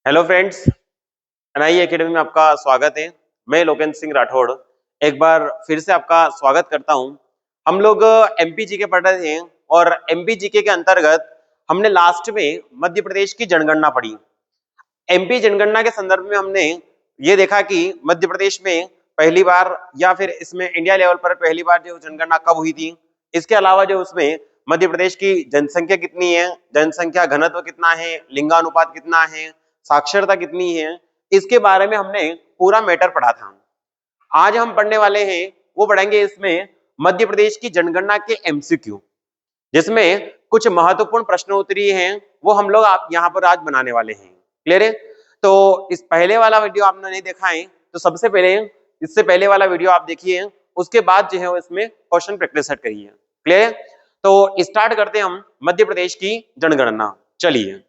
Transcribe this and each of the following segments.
Hello friends, NI academy में आपका स्वागत है। मैं लोकेंद्र सिंह राठौड़ एक बार फिर से आपका स्वागत करता हूं। हम लोग एमपी जीके पढ़ रहे थे और एमपी जीके के अंतर्गत हमने लास्ट में मध्य प्रदेश की जनगणना पढ़ी। एमपी जनगणना के संदर्भ में हमने ये देखा कि मध्य प्रदेश में पहली बार या फिर इसमें इंडिया लेवल पर पहली बार जो जनगणना कब हुई थी। इसके अलावा जो उसमें मध्य प्रदेश की जनसंख्या कितनी है, जनसंख्या घनत्व कितना है, लिंगानुपात कितना है, साक्षरता कितनी है, इसके बारे में हमने पूरा मैटर पढ़ा था। आज हम पढ़ने वाले हैं, वो पढ़ेंगे इसमें मध्य प्रदेश की जनगणना के एमसीक्यू, जिसमें कुछ महत्वपूर्ण प्रश्नोत्तरी हैं, वो हम लोग आप यहाँ पर आज बनाने वाले हैं। क्लियर है? तो इस पहले वाला वीडियो आपने नहीं देखा है तो सबसे पहले इससे पहले वाला वीडियो आप देखिए, उसके बाद जो है वो इसमें क्वेश्चन प्रैक्टिस सेट करिए। क्लियर है? तो स्टार्ट करते हैं हम मध्य प्रदेश की जनगणना। चलिए,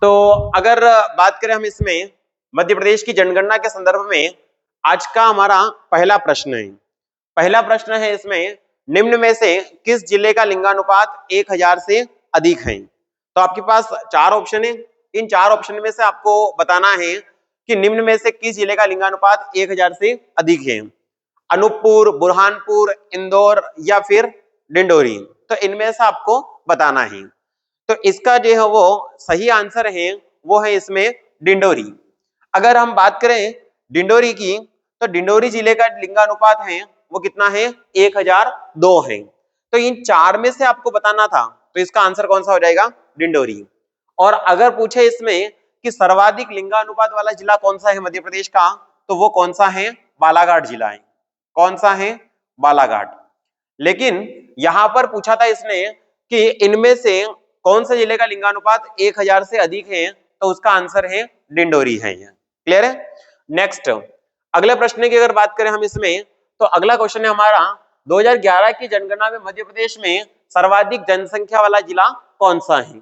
तो अगर बात करें हम इसमें मध्य प्रदेश की जनगणना के संदर्भ में, आज का हमारा पहला प्रश्न है। पहला प्रश्न है इसमें, निम्न में से किस जिले का लिंगानुपात 1000 से अधिक है? तो आपके पास चार ऑप्शन है। इन चार ऑप्शन में से आपको बताना है कि निम्न में से किस जिले का लिंगानुपात 1000 से अधिक है। अनूपपुर, बुरहानपुर, इंदौर या फिर डिंडोरी। तो इनमें से आपको बताना है। तो इसका जो है वो सही आंसर है वो है इसमें डिंडोरी। अगर हम बात करें डिंडोरी की, तो डिंडोरी जिले का लिंगानुपात है वो कितना है? 1002 है। तो इन चार में से आपको बताना था, तो इसका आंसर कौन सा हो जाएगा? डिंडोरी। और अगर पूछे इसमें कि सर्वाधिक लिंगानुपात वाला जिला कौन सा है मध्य प्रदेश का, तो वो कौन सा है? बालाघाट जिला है। कौन सा है? बालाघाट। लेकिन यहां पर पूछा था इसने कि इनमें से कौन से जिले का लिंगानुपात 1000 से अधिक है, तो उसका आंसर है डिंडोरी है। क्लियर है? नेक्स्ट, अगले प्रश्न की अगर बात करें हम इसमें, तो अगला क्वेश्चन है हमारा, 2011 की जनगणना में मध्य प्रदेश में सर्वाधिक जनसंख्या वाला जिला कौन सा है?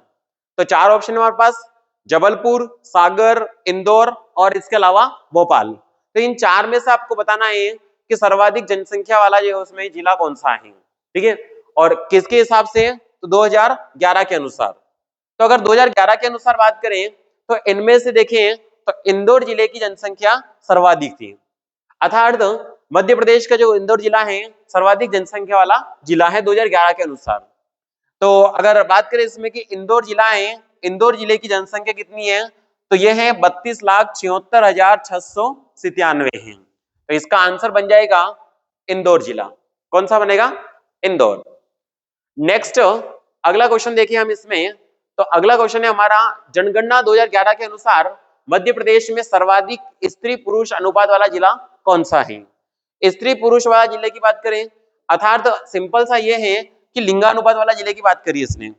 तो चार ऑप्शन है हमारे पास, जबलपुर, सागर, इंदौर और इसके अलावा भोपाल। तो इन चार में से आपको बताना है कि सर्वाधिक जनसंख्या वाला जो है उसमें जिला कौन सा है। ठीक है? और किसके हिसाब से? तो 2011 के अनुसार। तो अगर 2011 के अनुसार बात करें तो इनमें से देखें तो इंदौर जिले की जनसंख्या सर्वाधिक थी। अर्थात मध्य प्रदेश का जो इंदौर जिला है सर्वाधिक जनसंख्या वाला जिला है 2011 के अनुसार। तो अगर बात करें इसमें कि इंदौर जिला है, इंदौर जिले की जनसंख्या कितनी है? तो यह है 32,76,697 है। तो इसका आंसर बन जाएगा इंदौर जिला। कौन सा बनेगा? इंदौर। नेक्स्ट, अगला क्वेश्चन देखिए हम इसमें, तो अगला क्वेश्चन है हमारा, जनगणना 2011 के अनुसार मध्य प्रदेश में सर्वाधिक स्त्री पुरुष अनुपात वाला जिला कौन सा है? स्त्री पुरुष वाला जिले की बात करें, अर्थात सिंपल सा ये है कि लिंगानुपात वाला जिले की बात करी इसने।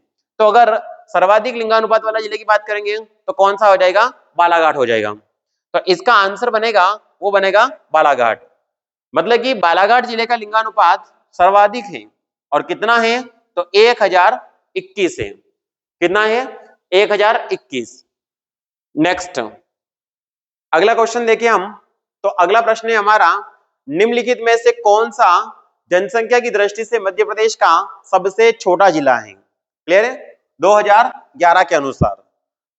तो अगर सर्वाधिक लिंगानुपात वाला जिले की बात करेंगे तो कौन सा हो जाएगा? बालाघाट हो जाएगा। तो इसका आंसर बनेगा, वो बनेगा बालाघाट। मतलब कि बालाघाट जिले का लिंगानुपात सर्वाधिक है। और कितना है? तो 1021 है। कितना है? 1021। नेक्स्ट, अगला क्वेश्चन देखिए हम, तो अगला प्रश्न है हमारा, निम्नलिखित में से कौन सा जनसंख्या की दृष्टि से मध्य प्रदेश का सबसे छोटा जिला है? क्लियर है? 2011 के अनुसार।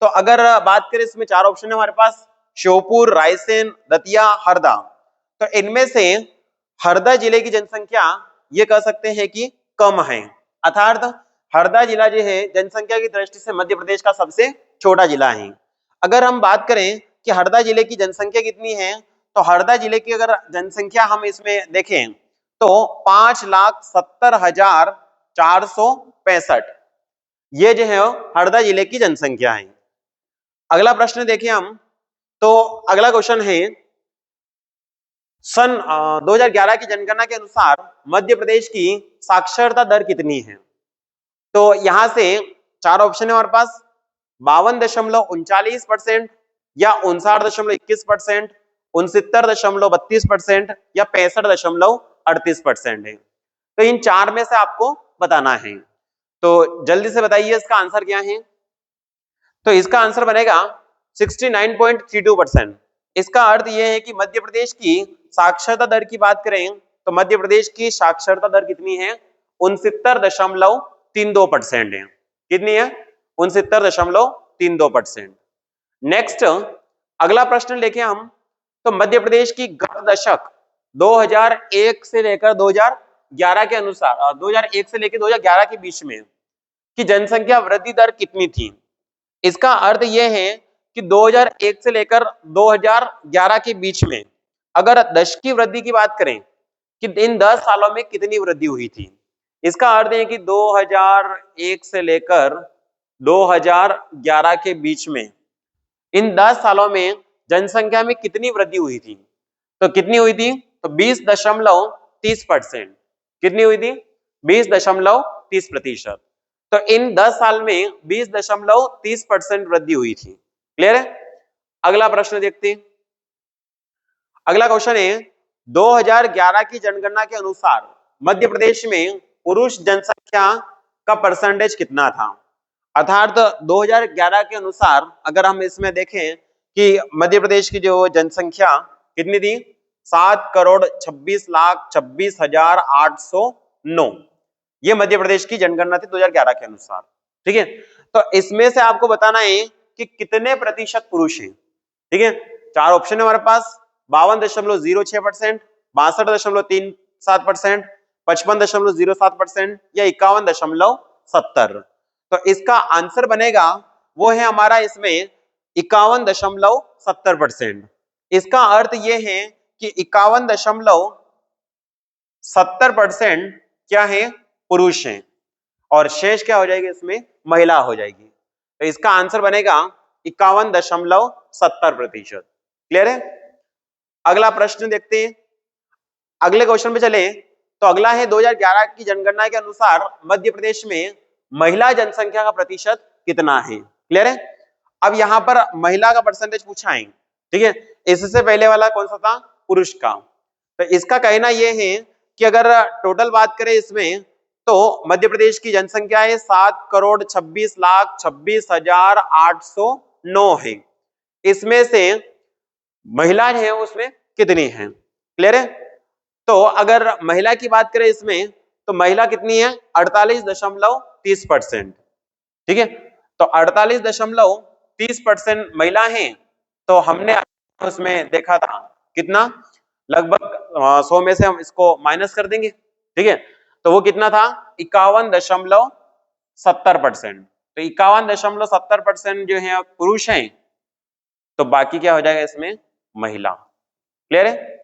तो अगर बात करें इसमें चार ऑप्शन है हमारे पास, श्योपुर, रायसेन, दतिया, हरदा। तो इनमें से हरदा जिले की जनसंख्या ये कह सकते हैं कि कम है। अर्थात हरदा जिला जो है जनसंख्या की दृष्टि से मध्य प्रदेश का सबसे छोटा जिला है। अगर हम बात करें कि हरदा जिले की जनसंख्या कितनी है, तो हरदा जिले की अगर जनसंख्या हम इसमें देखें तो 5,70,465 ये जो है हरदा जिले की जनसंख्या है। अगला प्रश्न देखिए हम, तो अगला क्वेश्चन है, सन 2011 की जनगणना के अनुसार मध्य प्रदेश की साक्षरता दर कितनी है? तो यहां से चार ऑप्शन है हमारे पास, 52.39% या 59.21%, 69.32% या 65.38% है। तो इन चार में से आपको बताना है। तो जल्दी से बताइए इसका आंसर क्या है? तो इसका आंसर बनेगा 69.32%। इसका अर्थ यह है कि मध्य प्रदेश की साक्षरता दर की बात करें तो मध्य प्रदेश की साक्षरता दर कितनी है? 69.32% है। कितनी है? 69.32%। नेक्स्ट अगला प्रश्न लेके हम, तो मध्य प्रदेश की गत दशक 2001 से लेकर 2011 के अनुसार 2001 से लेकर 2011 के बीच में की जनसंख्या वृद्धि दर कितनी थी। इसका अर्थ यह है कि 2001 से लेकर 2011 के बीच में अगर 10 की वृद्धि की बात करें कि इन 10 सालों में कितनी वृद्धि हुई थी। इसका अर्थ है कि 2001 से लेकर 2011 के बीच में इन 10 सालों में जनसंख्या में कितनी वृद्धि हुई थी। तो कितनी हुई थी, तो 20.30%। कितनी हुई थी, 20.30%। तो इन 10 साल में 20.30% वृद्धि हुई थी। क्लियर है। अगला प्रश्न देखते हैं। अगला क्वेश्चन है 2011 की जनगणना के अनुसार मध्य प्रदेश में पुरुष जनसंख्या का परसेंटेज कितना था। अर्थात 2011 के अनुसार अगर हम इसमें देखें कि मध्य प्रदेश की जो जनसंख्या कितनी थी, 7,26,26,809। ये मध्य प्रदेश की जनगणना थी 2011 के अनुसार। ठीक है, तो इसमें से आपको बताना है कि कितने प्रतिशत पुरुष हैं। ठीक है, 4 ऑप्शन है हमारे पास, 52.06%, 62.37%, 55.07% या 51.70। तो इसका आंसर बनेगा वो है हमारा इसमें 51.70%। इसका अर्थ यह है कि 51.70% क्या है, पुरुष हैं, और शेष क्या हो जाएगी, इसमें महिला हो जाएगी। तो इसका आंसर बनेगा 51.70%। क्लियर है। अगला प्रश्न देखते हैं। अगले क्वेश्चन पे चले तो अगला है 2011 की जनगणना के अनुसार मध्य प्रदेश में महिला जनसंख्या का प्रतिशत कितना है। क्लियर है। अब यहां पर महिला का परसेंटेज पूछा है। ठीक है, इससे पहले वाला कौन सा था, पुरुष का। तो इसका कहना यह है कि अगर टोटल बात करें इसमें तो मध्य प्रदेश की जनसंख्या है 7,26,26,809 है। इसमें से महिला है उसमें कितनी है। क्लियर है। तो अगर महिला की बात करें इसमें तो महिला कितनी है, 48.30%। ठीक है, तो 48.30% महिला है। तो हमने उसमें देखा था कितना, लगभग 100 में से हम इसको माइनस कर देंगे। ठीक है, तो वो कितना था, 51.70%। तो 51.70% जो है पुरुष हैं, तो बाकी क्या हो जाएगा इसमें, महिला। क्लियर है।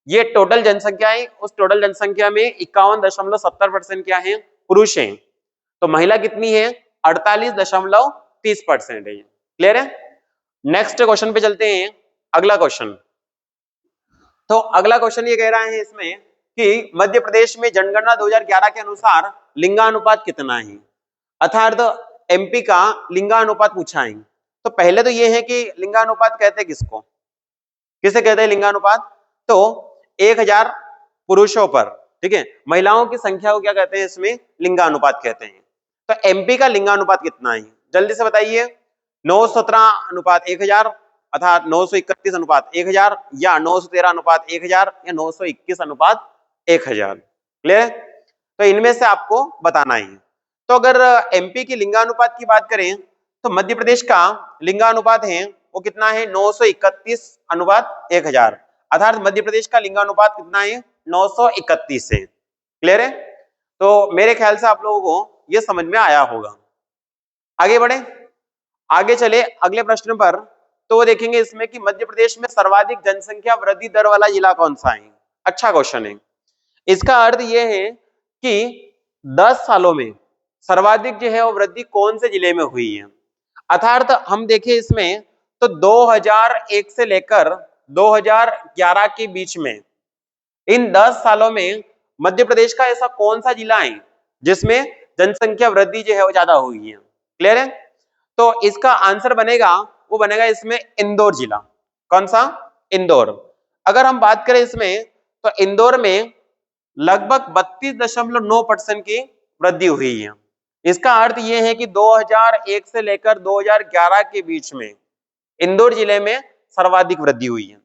ये टोटल जनसंख्या है, उस टोटल जनसंख्या में 51.70% क्या है, पुरुष हैं। तो महिला कितनी है, 48.30% है। क्लियर है। नेक्स्ट क्वेश्चन पे चलते हैं। अगला क्वेश्चन, तो अगला क्वेश्चन ये कह रहा है इसमें कि मध्य प्रदेश में जनगणना 2011 के अनुसार लिंगानुपात कितना है। अर्थात एमपी का लिंगानुपात पूछा है। तो पहले तो ये है कि लिंगानुपात कहते हैं किसको, किसे कहते हैं लिंगानुपात, तो 1000 पुरुषों पर, ठीक है, महिलाओं की संख्या को क्या कहते हैं, इसमें लिंगानुपात कहते हैं। तो एमपी का लिंगानुपात कितना है, जल्दी से बताइए। 917 अनुपात 1000, अर्थात 931 अनुपात 1000, या 913 अनुपात 1000, या 921 अनुपात 1000। क्लियर। तो इनमें से आपको बताना है। तो अगर एमपी की लिंगानुपात की बात करें तो मध्य प्रदेश का लिंगानुपात है वो कितना है, 931 अनुपात 1000। अर्थात मध्य प्रदेश का लिंगानुपात कितना है, 931 है। क्लियर है। तो मेरे ख्याल से आप लोगों को यह समझ में आया होगा। आगे बढ़े, आगे चले अगले प्रश्न पर। तो वो देखेंगे इसमें कि मध्य प्रदेश में सर्वाधिक जनसंख्या वृद्धि दर वाला जिला कौन सा है। अच्छा क्वेश्चन है। इसका अर्थ यह है कि 10 सालों में सर्वाधिक जो है वो वृद्धि कौन से जिले में हुई है। अर्थात हम देखें इसमें तो 2001 से लेकर 2011 के बीच में इन 10 सालों में मध्य प्रदेश का ऐसा कौन सा जिला है जिसमें जनसंख्या वृद्धि जो है वो ज्यादा हुई है। क्लियर है। तो इसका आंसर बनेगा, वो बनेगा इसमें इंदौर जिला। कौन सा, इंदौर। अगर हम बात करें इसमें तो इंदौर में लगभग 32.9% की वृद्धि हुई है। इसका अर्थ यह है कि 2001 से लेकर 2011 के बीच में इंदौर जिले में सर्वाधिक वृद्धि हुई है।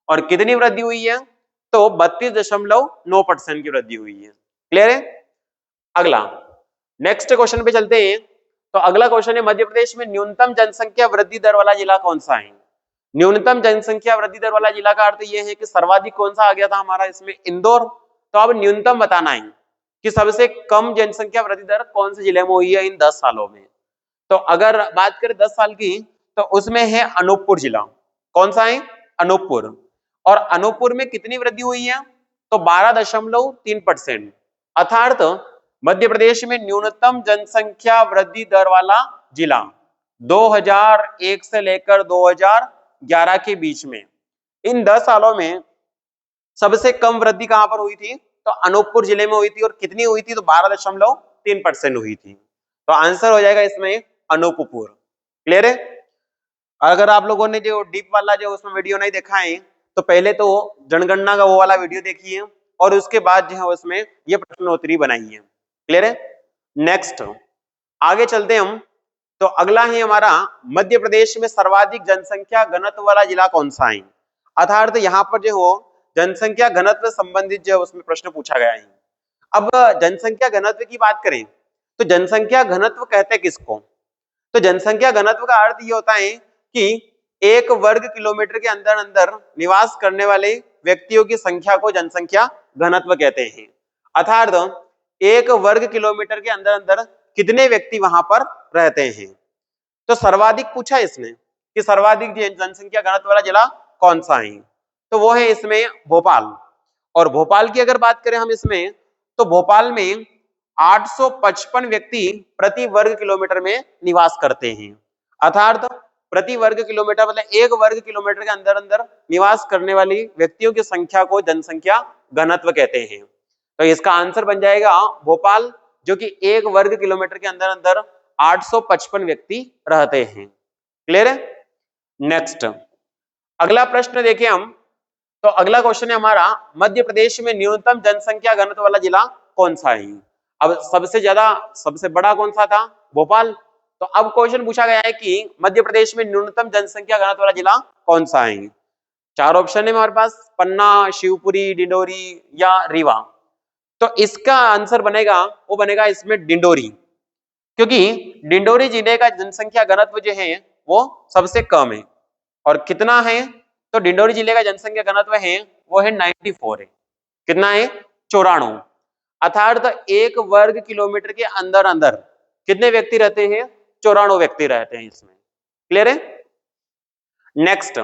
और कितनी वृद्धि हुई है, तो 32.9% की वृद्धि हुई है। क्लियर है। अगला नेक्स्ट क्वेश्चन पे चलते हैं। तो अगला क्वेश्चन है मध्य प्रदेश में न्यूनतम जनसंख्या वृद्धि दर वाला जिला कौन सा है? न्यूनतम जनसंख्या वृद्धि दर वाला जिला का अर्थ यह है कि सर्वाधिक कौन सा आ गया था हमारा इसमें, इंदौर। तो अब न्यूनतम बताना है कि सबसे कम जनसंख्या वृद्धि दर कौन से जिले में हुई है इन 10 सालों में। तो अगर बात करें 10 साल की, तो उसमें है अनूपपुर जिला। कौन सा है? अनूपपुर। और अनूपपुर में कितनी वृद्धि हुई है? तो 12.3%। अर्थात मध्य प्रदेश में न्यूनतम जनसंख्या वृद्धि दर वाला जिला 2001 से लेकर 2011 के बीच में, इन 10 सालों में सबसे कम वृद्धि कहां पर हुई थी? तो अनूपपुर जिले में हुई थी। और कितनी हुई थी? तो 12.3% हुई थी। तो आंसर हो जाएगा इसमें अनूपपुर। क्लियर है? अगर आप लोगों ने जो डीप वाला जो उसमें वीडियो नहीं देखा है, तो पहले तो जनगणना का वो वाला वीडियो देखिए और उसके बाद जो है उसमें ये प्रश्नोत्तरी बनाई है। क्लियर है? नेक्स्ट आगे चलते हम। तो अगला है हमारा मध्य प्रदेश में सर्वाधिक जनसंख्या घनत्व वाला जिला कौन सा है? अर्थात यहाँ पर जो हो जनसंख्या घनत्व संबंधित जो उसमें प्रश्न पूछा गया है। अब जनसंख्या घनत्व की बात करें तो जनसंख्या घनत्व कहते हैं किसको? तो जनसंख्या घनत्व का अर्थ ये होता है कि एक वर्ग किलोमीटर के अंदर अंदर निवास करने वाले व्यक्तियों की संख्या को जनसंख्या घनत्व कहते हैं। अर्थात एक वर्ग किलोमीटर के अंदर अंदर कितने व्यक्ति वहां पर रहते हैं। तो सर्वाधिक पूछा इसने कि सर्वाधिक जनसंख्या घनत्व वाला जिला कौन सा है? तो वो है इसमें भोपाल। और भोपाल की अगर बात करें हम इसमें, तो भोपाल में 855 व्यक्ति प्रति वर्ग किलोमीटर में निवास करते हैं। अर्थात प्रति वर्ग किलोमीटर मतलब एक वर्ग किलोमीटर के अंदर अंदर निवास करने वाली व्यक्तियों की संख्या को जनसंख्या घनत्व कहते हैं। तो इसका आंसर बन जाएगा भोपाल, जो कि एक वर्ग किलोमीटर के अंदर अंदर 855 व्यक्ति रहते हैं। क्लियर है? नेक्स्ट अगला प्रश्न देखिए हम। तो अगला क्वेश्चन है हमारा मध्य प्रदेश में न्यूनतम जनसंख्या घनत्व वाला जिला कौन सा है? अब सबसे बड़ा कौन सा था? भोपाल। तो अब क्वेश्चन पूछा गया है कि मध्य प्रदेश में न्यूनतम जनसंख्या घनत्व वाला जिला कौन सा है? चार ऑप्शन है हमारे पास, पन्ना, शिवपुरी, डिंडोरी या रीवा। तो इसका आंसर बनेगा वो बनेगा इसमें डिंडोरी, क्योंकि डिंडोरी जिले का जनसंख्या घनत्व जो है वो सबसे कम है। और कितना है? तो डिंडोरी जिले का जनसंख्या घनत्व है वो है 94 है। कितना है? 94। अर्थात एक वर्ग किलोमीटर के अंदर अंदर कितने व्यक्ति रहते हैं? 94 व्यक्ति रहते हैं इसमें। क्लियर है? नेक्स्ट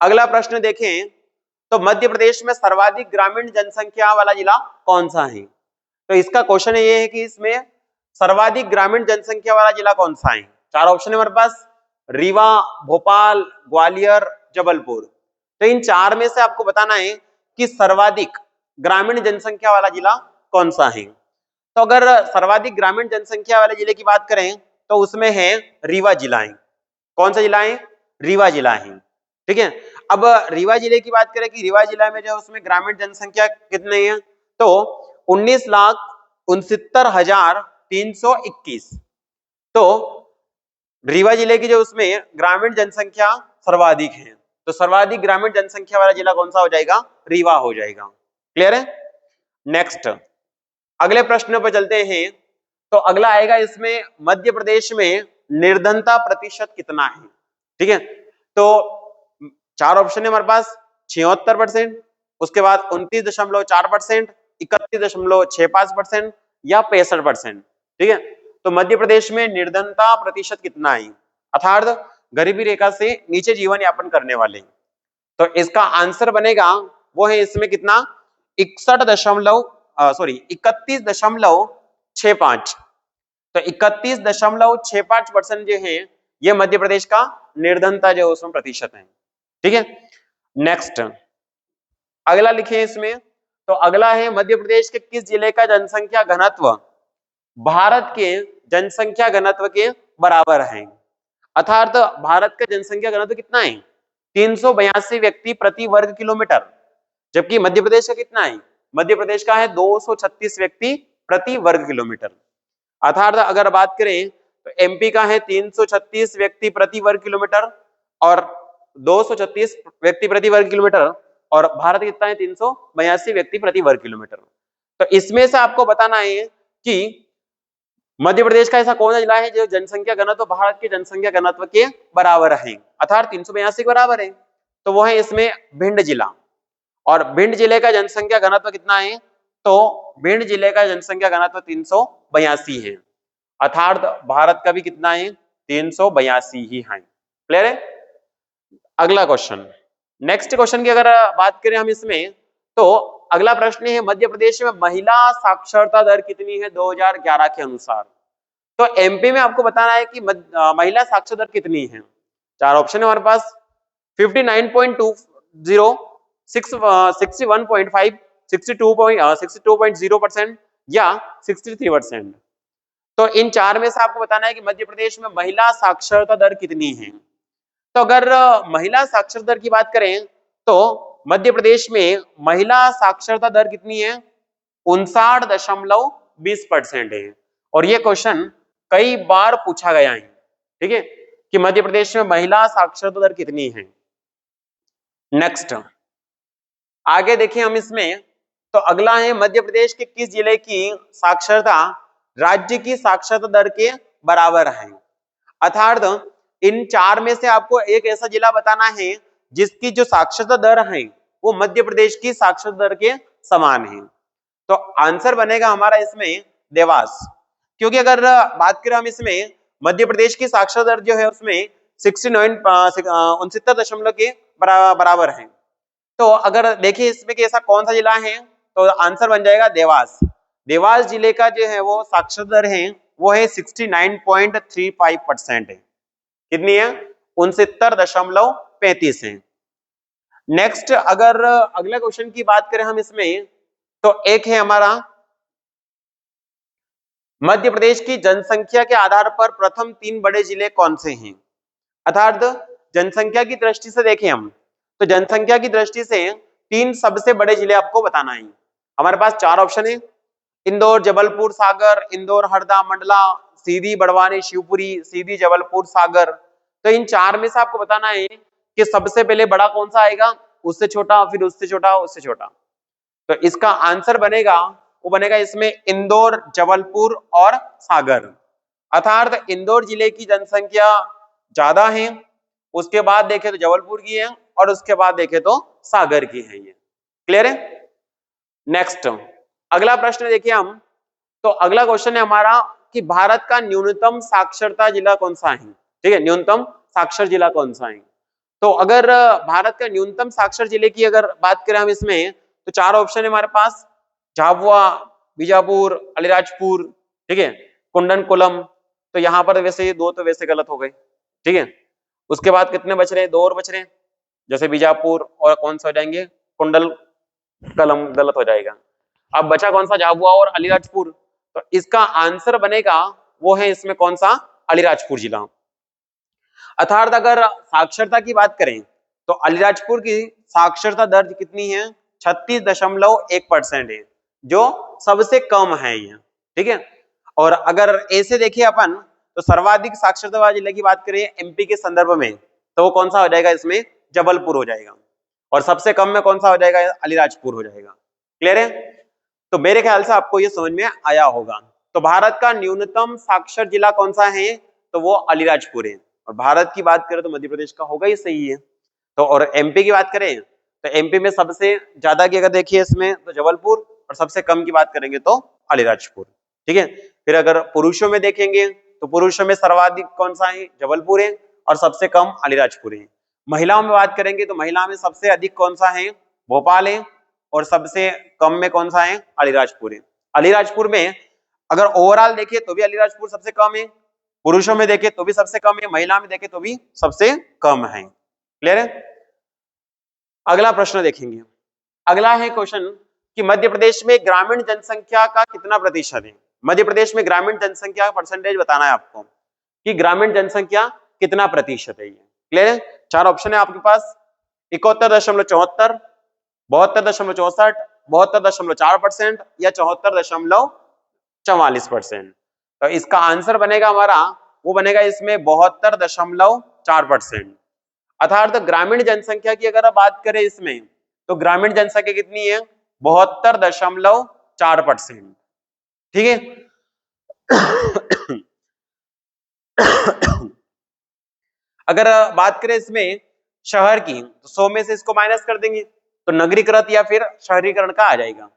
अगला प्रश्न देखें। तो मध्य प्रदेश में सर्वाधिक ग्रामीण जनसंख्या वाला जिला कौन सा है? तो इसका क्वेश्चन ये है कि इसमें सर्वाधिक ग्रामीण जनसंख्या वाला जिला कौन सा है? चार ऑप्शन है हमारे पास, रीवा, भोपाल, ग्वालियर, जबलपुर। तो इन चार में से आपको बताना है कि सर्वाधिक ग्रामीण जनसंख्या वाला जिला कौन सा है। तो अगर सर्वाधिक ग्रामीण जनसंख्या वाले जिले की बात करें तो उसमें है रीवा जिला है। कौन सा जिला है? रीवा जिला है। ठीक है। अब रीवा जिले की बात करें कि रीवा जिला में जो उसमें ग्रामीण जनसंख्या कितनी है, तो 19,69,321। तो रीवा जिले की जो उसमें ग्रामीण जनसंख्या सर्वाधिक है, तो सर्वाधिक ग्रामीण जनसंख्या वाला जिला कौन सा हो जाएगा? रीवा हो जाएगा। क्लियर है? नेक्स्ट अगले प्रश्न पर चलते हैं। तो अगला आएगा इसमें मध्य प्रदेश में निर्धनता प्रतिशत कितना है? ठीक है। तो चार ऑप्शन है हमारे पास, 76%, उसके बाद 29.4%, 31.65% या 65%। ठीक है। तो मध्य प्रदेश में निर्धनता प्रतिशत कितना है? अर्थात गरीबी रेखा से नीचे जीवन यापन करने वाले। तो इसका आंसर बनेगा वो है इसमें कितना? 31.65। तो 31.65% जो है ये मध्य प्रदेश का निर्धनता जो उसमें प्रतिशत है। ठीक है। नेक्स्ट अगला लिखे इसमें। तो अगला है मध्य प्रदेश के किस जिले का जनसंख्या घनत्व भारत के जनसंख्या घनत्व के बराबर है? अर्थात भारत का जनसंख्या घनत्व कितना है? 382 व्यक्ति प्रति वर्ग किलोमीटर, जबकि मध्य प्रदेश का कितना है? मध्य प्रदेश का है 236 व्यक्ति प्रति वर्ग किलोमीटर। अर्थात अगर बात करें तो एमपी का है 336 व्यक्ति प्रति वर्ग किलोमीटर और 236 व्यक्ति प्रति वर्ग किलोमीटर, और भारत कितना है? 382 व्यक्ति प्रति वर्ग किलोमीटर। तो इसमें से आपको बताना है कि मध्य प्रदेश का ऐसा कौन सा जिला है जो जनसंख्या घनत्व भारत के जनसंख्या घनत्व के बराबर है, अर्थात 382 के बराबर है? तो वो है इसमें भिंड जिला। और भिंड जिले का जनसंख्या घनत्व कितना है? तो भिंड जिले का जनसंख्या घनत्व 382 है, अर्थात भारत का भी कितना है? 382 ही है। क्लियर है? अगला क्वेश्चन, नेक्स्ट क्वेश्चन की अगर बात करें हम इसमें, तो अगला प्रश्न है मध्य प्रदेश में महिला साक्षरता दर कितनी है 2011 के अनुसार? तो एमपी में आपको बताना है कि महिला साक्षरता दर कितनी है। चार ऑप्शन है हमारे पास, 59.20, 61.5, 62.0% या 63%। तो इन चार में से आपको बताना है कि मध्य प्रदेश में महिला साक्षरता दर कितनी है। तो अगर महिला साक्षरता दर की बात करें तो मध्य प्रदेश में महिला साक्षरता दर कितनी है? 59.20% है। और ये क्वेश्चन कई बार पूछा गया है, ठीक है, कि मध्य प्रदेश में महिला साक्षरता दर कितनी है। नेक्स्ट आगे देखिए हम इसमें, तो अगला है मध्य प्रदेश के किस जिले की साक्षरता राज्य की साक्षरता दर के बराबर है? अर्थात इन चार में से आपको एक ऐसा जिला बताना है जिसकी जो साक्षरता दर है वो मध्य प्रदेश की साक्षरता दर के समान है। तो आंसर बनेगा हमारा इसमें देवास, क्योंकि अगर बात करें हम इसमें मध्य प्रदेश की साक्षरता दर जो है उसमें 69 के बराबर है। तो अगर देखिए इसमें कि ऐसा कौन सा जिला है, तो आंसर बन जाएगा देवास। देवास जिले का जो है वो साक्षरता दर है वो है 69.35% है। कितनी है? 69.35 है। नेक्स्ट अगर अगला क्वेश्चन की बात करें हम इसमें, तो एक है हमारा मध्य प्रदेश की जनसंख्या के आधार पर प्रथम 3 बड़े जिले कौन से हैं? अर्थात जनसंख्या की दृष्टि से देखें हम, तो जनसंख्या की दृष्टि से 3 सबसे बड़े जिले आपको बताना है। हमारे पास 4 ऑप्शन है, इंदौर, जबलपुर, सागर, इंदौर, हरदा, मंडला, सीधी, बड़वानी, शिवपुरी, सीधी, जबलपुर, सागर। तो इन 4 में से आपको बताना है कि सबसे पहले बड़ा कौन सा आएगा, उससे छोटा, फिर उससे छोटा, उससे छोटा। तो इसका आंसर बनेगा, वो बनेगा इसमें इंदौर, जबलपुर और सागर। अर्थात इंदौर जिले की जनसंख्या ज्यादा है, उसके बाद देखें तो जबलपुर की है और उसके बाद देखें तो सागर की है। ये क्लियर है? नेक्स्ट अगला प्रश्न देखिए हम, तो अगला क्वेश्चन है हमारा कि भारत का न्यूनतम साक्षरता जिला कौन सा है? ठीक है, न्यूनतम साक्षर जिला कौन सा है? तो अगर भारत का न्यूनतम साक्षर जिले की अगर बात करें हम इसमें, तो 4 ऑप्शन है हमारे पास, झाबुआ, बीजापुर, अलीराजपुर, ठीक है, कुंडनकुलम। तो यहाँ पर वैसे ये 2 तो वैसे गलत हो गए, ठीक है। उसके बाद कितने बच रहे हैं? 2 और बच रहे हैं, जैसे बीजापुर और कौन सा हो जाएंगे, कुंडल कलम, गलत हो जाएगा। अब बचा कौन सा? झाबुआ और अलीराजपुर। तो इसका आंसर बनेगा वो है इसमें कौन सा? अलीराजपुर जिला। अर्थात अगर साक्षरता की बात करें तो अलीराजपुर की साक्षरता दर कितनी है? 36.1% है, जो सबसे कम है ये, ठीक है। और अगर ऐसे देखिए अपन, तो सर्वाधिक साक्षरता वाले जिले की बात करें एमपी के संदर्भ में, तो वो कौन सा हो जाएगा? इसमें जबलपुर हो जाएगा। और सबसे कम में कौन सा हो जाएगा? अलीराजपुर हो जाएगा। क्लियर है? तो मेरे ख्याल से आपको ये समझ में आया होगा। तो भारत का न्यूनतम साक्षर जिला कौन सा है? तो वो अलीराजपुर है। और भारत की बात करें तो मध्य प्रदेश का होगा ही, सही है। तो और एमपी की बात करें तो एमपी में सबसे ज्यादा की अगर देखिए इसमें तो जबलपुर, और सबसे कम की बात करेंगे तो अलीराजपुर, ठीक है। फिर अगर पुरुषों में देखेंगे तो पुरुषों में सर्वाधिक कौन सा है? जबलपुर है, और सबसे कम अलीराजपुर है। महिलाओं में बात करेंगे तो महिला में सबसे अधिक कौन सा है? भोपाल है, और सबसे कम में कौन सा है? अलीराजपुर है। अलीराजपुर में अगर ओवरऑल देखें तो भी अलीराजपुर सबसे कम है, पुरुषों में देखें तो भी सबसे कम है, महिला में देखें तो भी सबसे कम है। क्लियर है? अगला प्रश्न देखेंगे। अगला है क्वेश्चन कि मध्य प्रदेश में ग्रामीण जनसंख्या का कितना प्रतिशत है? मध्य प्रदेश में ग्रामीण जनसंख्या का परसेंटेज बताना है आपको कि ग्रामीण जनसंख्या कितना प्रतिशत है। ये क्लियर है? 4 ऑप्शन है आपके पास, 71.74, 72.64, 72.4% या 74.44%। तो इसका आंसर बनेगा हमारा, वो बनेगा इसमें 72.4%। अर्थात ग्रामीण जनसंख्या की अगर बात करें इसमें, तो ग्रामीण जनसंख्या कितनी है? 72.4%, ठीक है। अगर बात करें इसमें शहर की तो 100 में से इसको माइनस कर देंगे तो नगरीकृत या फिर शहरीकरण का आ जाएगा।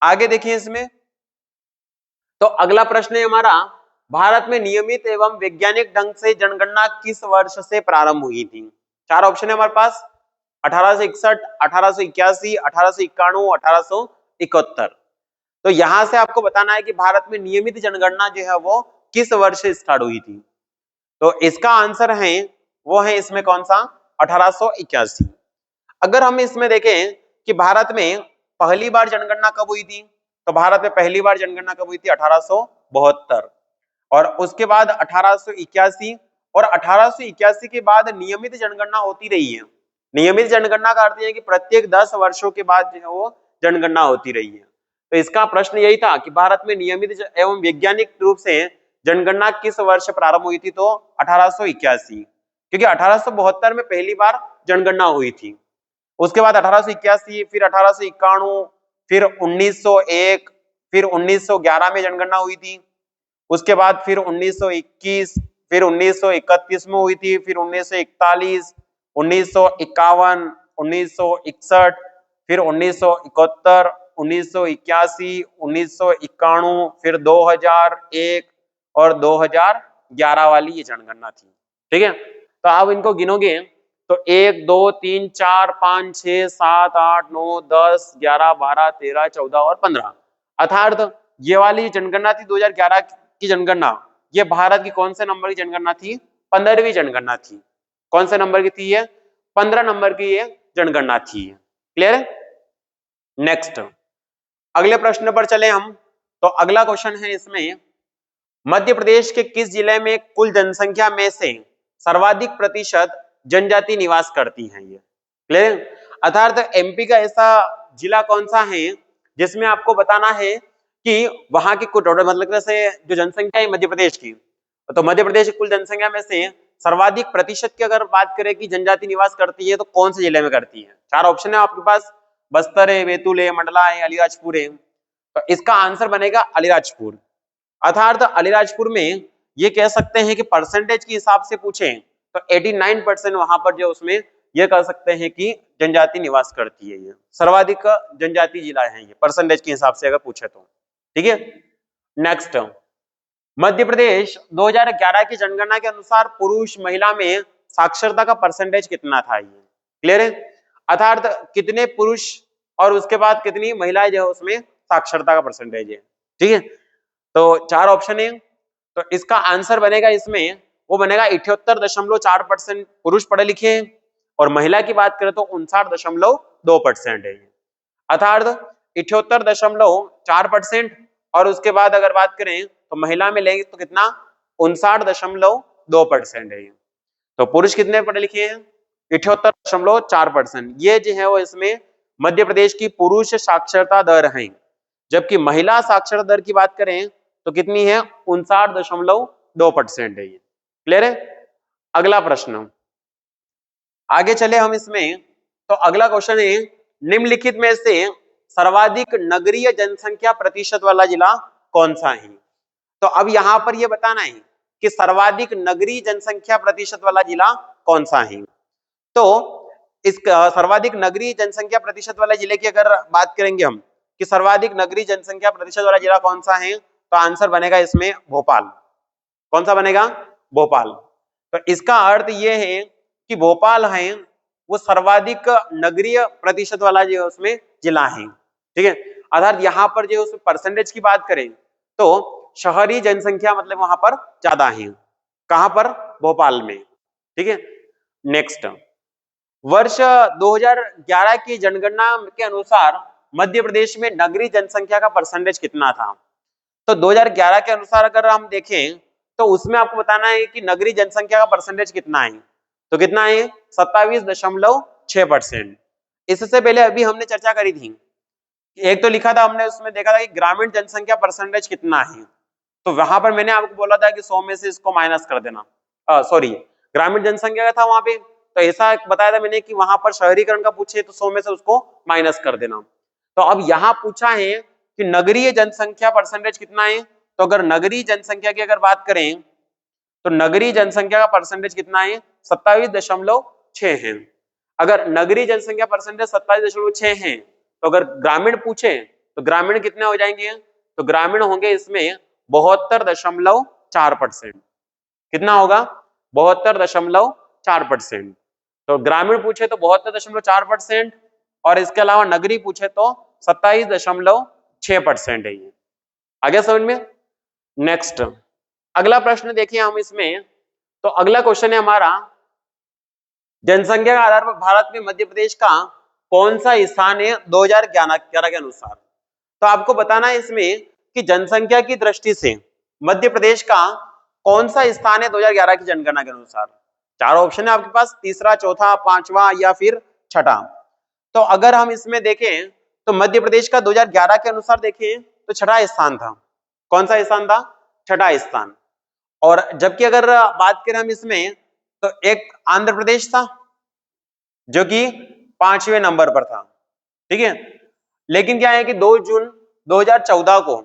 आगे देखिए इसमें, तो अगला प्रश्न है हमारा, भारत में नियमित एवं वैज्ञानिक ढंग से जनगणना किस वर्ष से प्रारंभ हुई थी? चार ऑप्शन है हमारे पास, 1861, 1881, 1891, 1871। तो यहां से आपको बताना है कि भारत में नियमित जनगणना जो है वो किस वर्ष से स्टार्ट हुई थी। तो इसका आंसर है वो है इसमें कौन सा, 1881। अगर हम इसमें देखें कि भारत में पहली बार जनगणना कब हुई थी, तो भारत में पहली बार जनगणना कब हुई थी, 1872। और उसके बाद 1881, और 1881 के बाद नियमित जनगणना होती रही है। नियमित जनगणना का अर्थ है कि प्रत्येक 10 वर्षों के बाद जो है वो जनगणना होती रही है। तो इसका प्रश्न यही था कि भारत में नियमित एवं वैज्ञानिक रूप से जनगणना किस वर्ष प्रारंभ हुई थी, तो 1881, क्योंकि 1872 में पहली बार जनगणना हुई थी। उसके बाद 1881, फिर 1891, फिर 1901, फिर 1911 में जनगणना हुई थी। उसके बाद फिर 1921, फिर 1931 में हुई थी, फिर 1941, 1951, 1961, फिर 1971, 1981, 1991, फिर 2001 और 2011 वाली ये जनगणना थी। ठीक है, तो आप इनको गिनोगे तो 1 2 3 4 5 6 7 8 9 10 11 12 13 14 और 15, अर्थात ये वाली जनगणना थी 2011 की जनगणना, ये भारत की कौन से नंबर की जनगणना थी, 15वीं जनगणना थी। कौन से नंबर की थी ये, 15 नंबर की ये जनगणना थी। क्लियर है? नेक्स्ट अगले प्रश्न पर चले हम। तो अगला क्वेश्चन है इसमें, मध्य प्रदेश के किस जिले में कुल जनसंख्या में से सर्वाधिक प्रतिशत जनजाति निवास करती है? ये क्लियर? अर्थात एमपी का ऐसा जिला कौन सा है जिसमें आपको बताना है कि वहां की कुल मतलब से जो जनसंख्या है मध्य प्रदेश की, तो मध्य प्रदेश की कुल जनसंख्या में से सर्वाधिक प्रतिशत की अगर बात करें कि जनजाति निवास करती है तो कौन से जिले में करती है? चार ऑप्शन है आपके पास, बस्तर है, बैतूल है, मंडला है, अलीराजपुर है। तो इसका आंसर बनेगा अलीराजपुर। अर्थात अलीराजपुर में ये कह सकते हैं कि परसेंटेज के हिसाब से पूछें तो 89% वहां पर जो उसमें ये कह सकते हैं कि जनजाति निवास करती है। ये सर्वाधिक जनजाति जिला है ये परसेंटेज के हिसाब से अगर पूछे तो। ठीक है, नेक्स्ट, मध्य प्रदेश 2011 की जनगणना के अनुसार पुरुष महिला में साक्षरता का परसेंटेज कितना था? ये क्लियर है? अर्थात कितने पुरुष और उसके बाद कितनी महिलाएं जो है उसमें साक्षरता का परसेंटेज है। ठीक है, तो चार ऑप्शन है, तो इसका आंसर बनेगा इसमें वो बनेगा 78.4% पुरुष पढ़े लिखे हैं, और महिला की बात करें तो 59.2% है। अर्थात 78.4%, और उसके बाद अगर बात करें तो महिला में लेंगे तो कितना, 59.2% है। तो पुरुष कितने पढ़े लिखे हैं, 78.4%। ये जो है वो इसमें मध्य प्रदेश की पुरुष साक्षरता दर है। जबकि महिला साक्षरता दर की बात करें तो कितनी है, 59.2% है। क्लियर है? अगला प्रश्न आगे चले हम इसमें, तो अगला क्वेश्चन है, निम्नलिखित में से सर्वाधिक नगरीय जनसंख्या प्रतिशत वाला जिला कौन सा है? तो अब यहां पर यह बताना है कि सर्वाधिक नगरीय जनसंख्या प्रतिशत वाला जिला कौन सा है। तो इस सर्वाधिक नगरीय जनसंख्या प्रतिशत वाले जिले की अगर बात करेंगे हम कि सर्वाधिक नगरीय जनसंख्या प्रतिशत वाला जिला कौन सा है, तो आंसर बनेगा इसमें भोपाल। कौन सा बनेगा, भोपाल। तो इसका अर्थ यह है कि भोपाल है वो सर्वाधिक नगरीय प्रतिशत वाला जो है उसमें जिला है। ठीक है, अर्थात यहाँ पर जो उसमें परसेंटेज की बात करें तो शहरी जनसंख्या मतलब वहां पर ज्यादा है। कहां पर, भोपाल में। ठीक है, नेक्स्ट, वर्ष 2011 की जनगणना के अनुसार मध्य प्रदेश में नगरीय जनसंख्या का परसेंटेज कितना था? तो 2011 के अनुसार अगर हम देखें तो उसमें आपको बताना है कि नगरीय जनसंख्या का परसेंटेज कितना है। तो कितना है, 27.6%। इससे पहले अभी हमने चर्चा करी थी, एक तो लिखा था हमने उसमें देखा था कि ग्रामीण जनसंख्या परसेंटेज कितना है। तो वहां पर मैंने आपको बोला था कि 100 में से इसको माइनस कर देना, सॉरी ग्रामीण जनसंख्या का था वहां पे, तो ऐसा बताया था मैंने कि वहां पर शहरीकरण का पूछे तो 100 में से उसको माइनस कर देना। तो अब यहाँ पूछा है कि नगरीय जनसंख्या परसेंटेज कितना है, तो अगर नगरीय जनसंख्या की अगर बात करें तो नगरीय जनसंख्या का परसेंटेज कितना है? 27.6 है। अगर नगरीय जनसंख्या परसेंटेज 27.6 है तो अगर ग्रामीण पूछे तो ग्रामीण कितने हो जाएंगे? तो ग्रामीण होंगे इसमें 72.4%। कितना होगा? 72.4%। तो ग्रामीण पूछे तो 72.4% और इसके अलावा नगरीय पूछे तो 27.6% है ये। आगे समझ में? नेक्स्ट अगला प्रश्न देखिए हम इसमें, तो अगला क्वेश्चन है हमारा, जनसंख्या के आधार पर भारत में मध्य प्रदेश का कौन सा स्थान है 2011 के अनुसार? तो आपको बताना है इसमें कि जनसंख्या की दृष्टि से मध्य प्रदेश का कौन सा स्थान है 2011 की जनगणना के अनुसार। चार ऑप्शन है आपके पास, तीसरा, चौथा, पांचवा या फिर छठा। तो अगर हम इसमें देखें तो मध्य प्रदेश का 2011 के अनुसार देखें तो छठा स्थान था। कौन सा स्थान था? छठा स्थान। और जबकि अगर बात करें हम इसमें तो एक आंध्र प्रदेश था जो कि 5वें नंबर पर था। ठीक है, लेकिन क्या है कि 2 जून 2014 को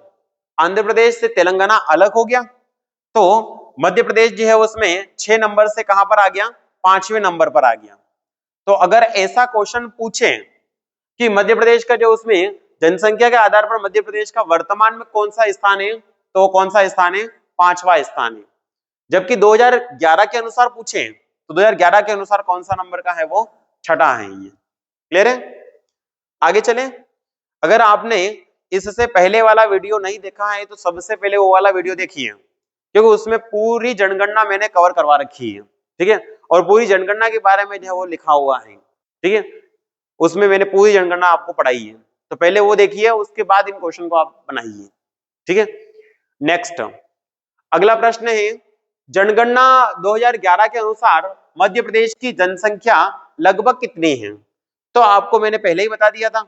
आंध्र प्रदेश से तेलंगाना अलग हो गया, तो मध्य प्रदेश जो है उसमें 6 नंबर से कहां पर आ गया? 5वें नंबर पर आ गया। तो अगर ऐसा क्वेश्चन पूछे कि मध्य प्रदेश का जो उसमें जनसंख्या के आधार पर मध्य प्रदेश का वर्तमान में कौन सा स्थान है, तो कौन सा स्थान है? 5वां स्थान है। जबकि 2011 के अनुसार पूछे तो 2011 के अनुसार कौन सा नंबर का है? वो छठा है। ये क्लियर है? आगे चलें। अगर आपने इससे पहले वाला वीडियो नहीं देखा है तो सबसे पहले वो वाला वीडियो देखिए, क्योंकि उसमें पूरी जनगणना मैंने कवर करवा रखी है। ठीक है, और पूरी जनगणना के बारे में जो है वो लिखा हुआ है। ठीक है, उसमें मैंने पूरी जनगणना आपको पढ़ाई है, तो पहले वो देखिए, उसके बाद इन क्वेश्चन को आप बनाइए। ठीक है, नेक्स्ट अगला प्रश्न है, जनगणना 2011 के अनुसार मध्य प्रदेश की जनसंख्या लगभग कितनी है? तो आपको मैंने पहले ही बता दिया था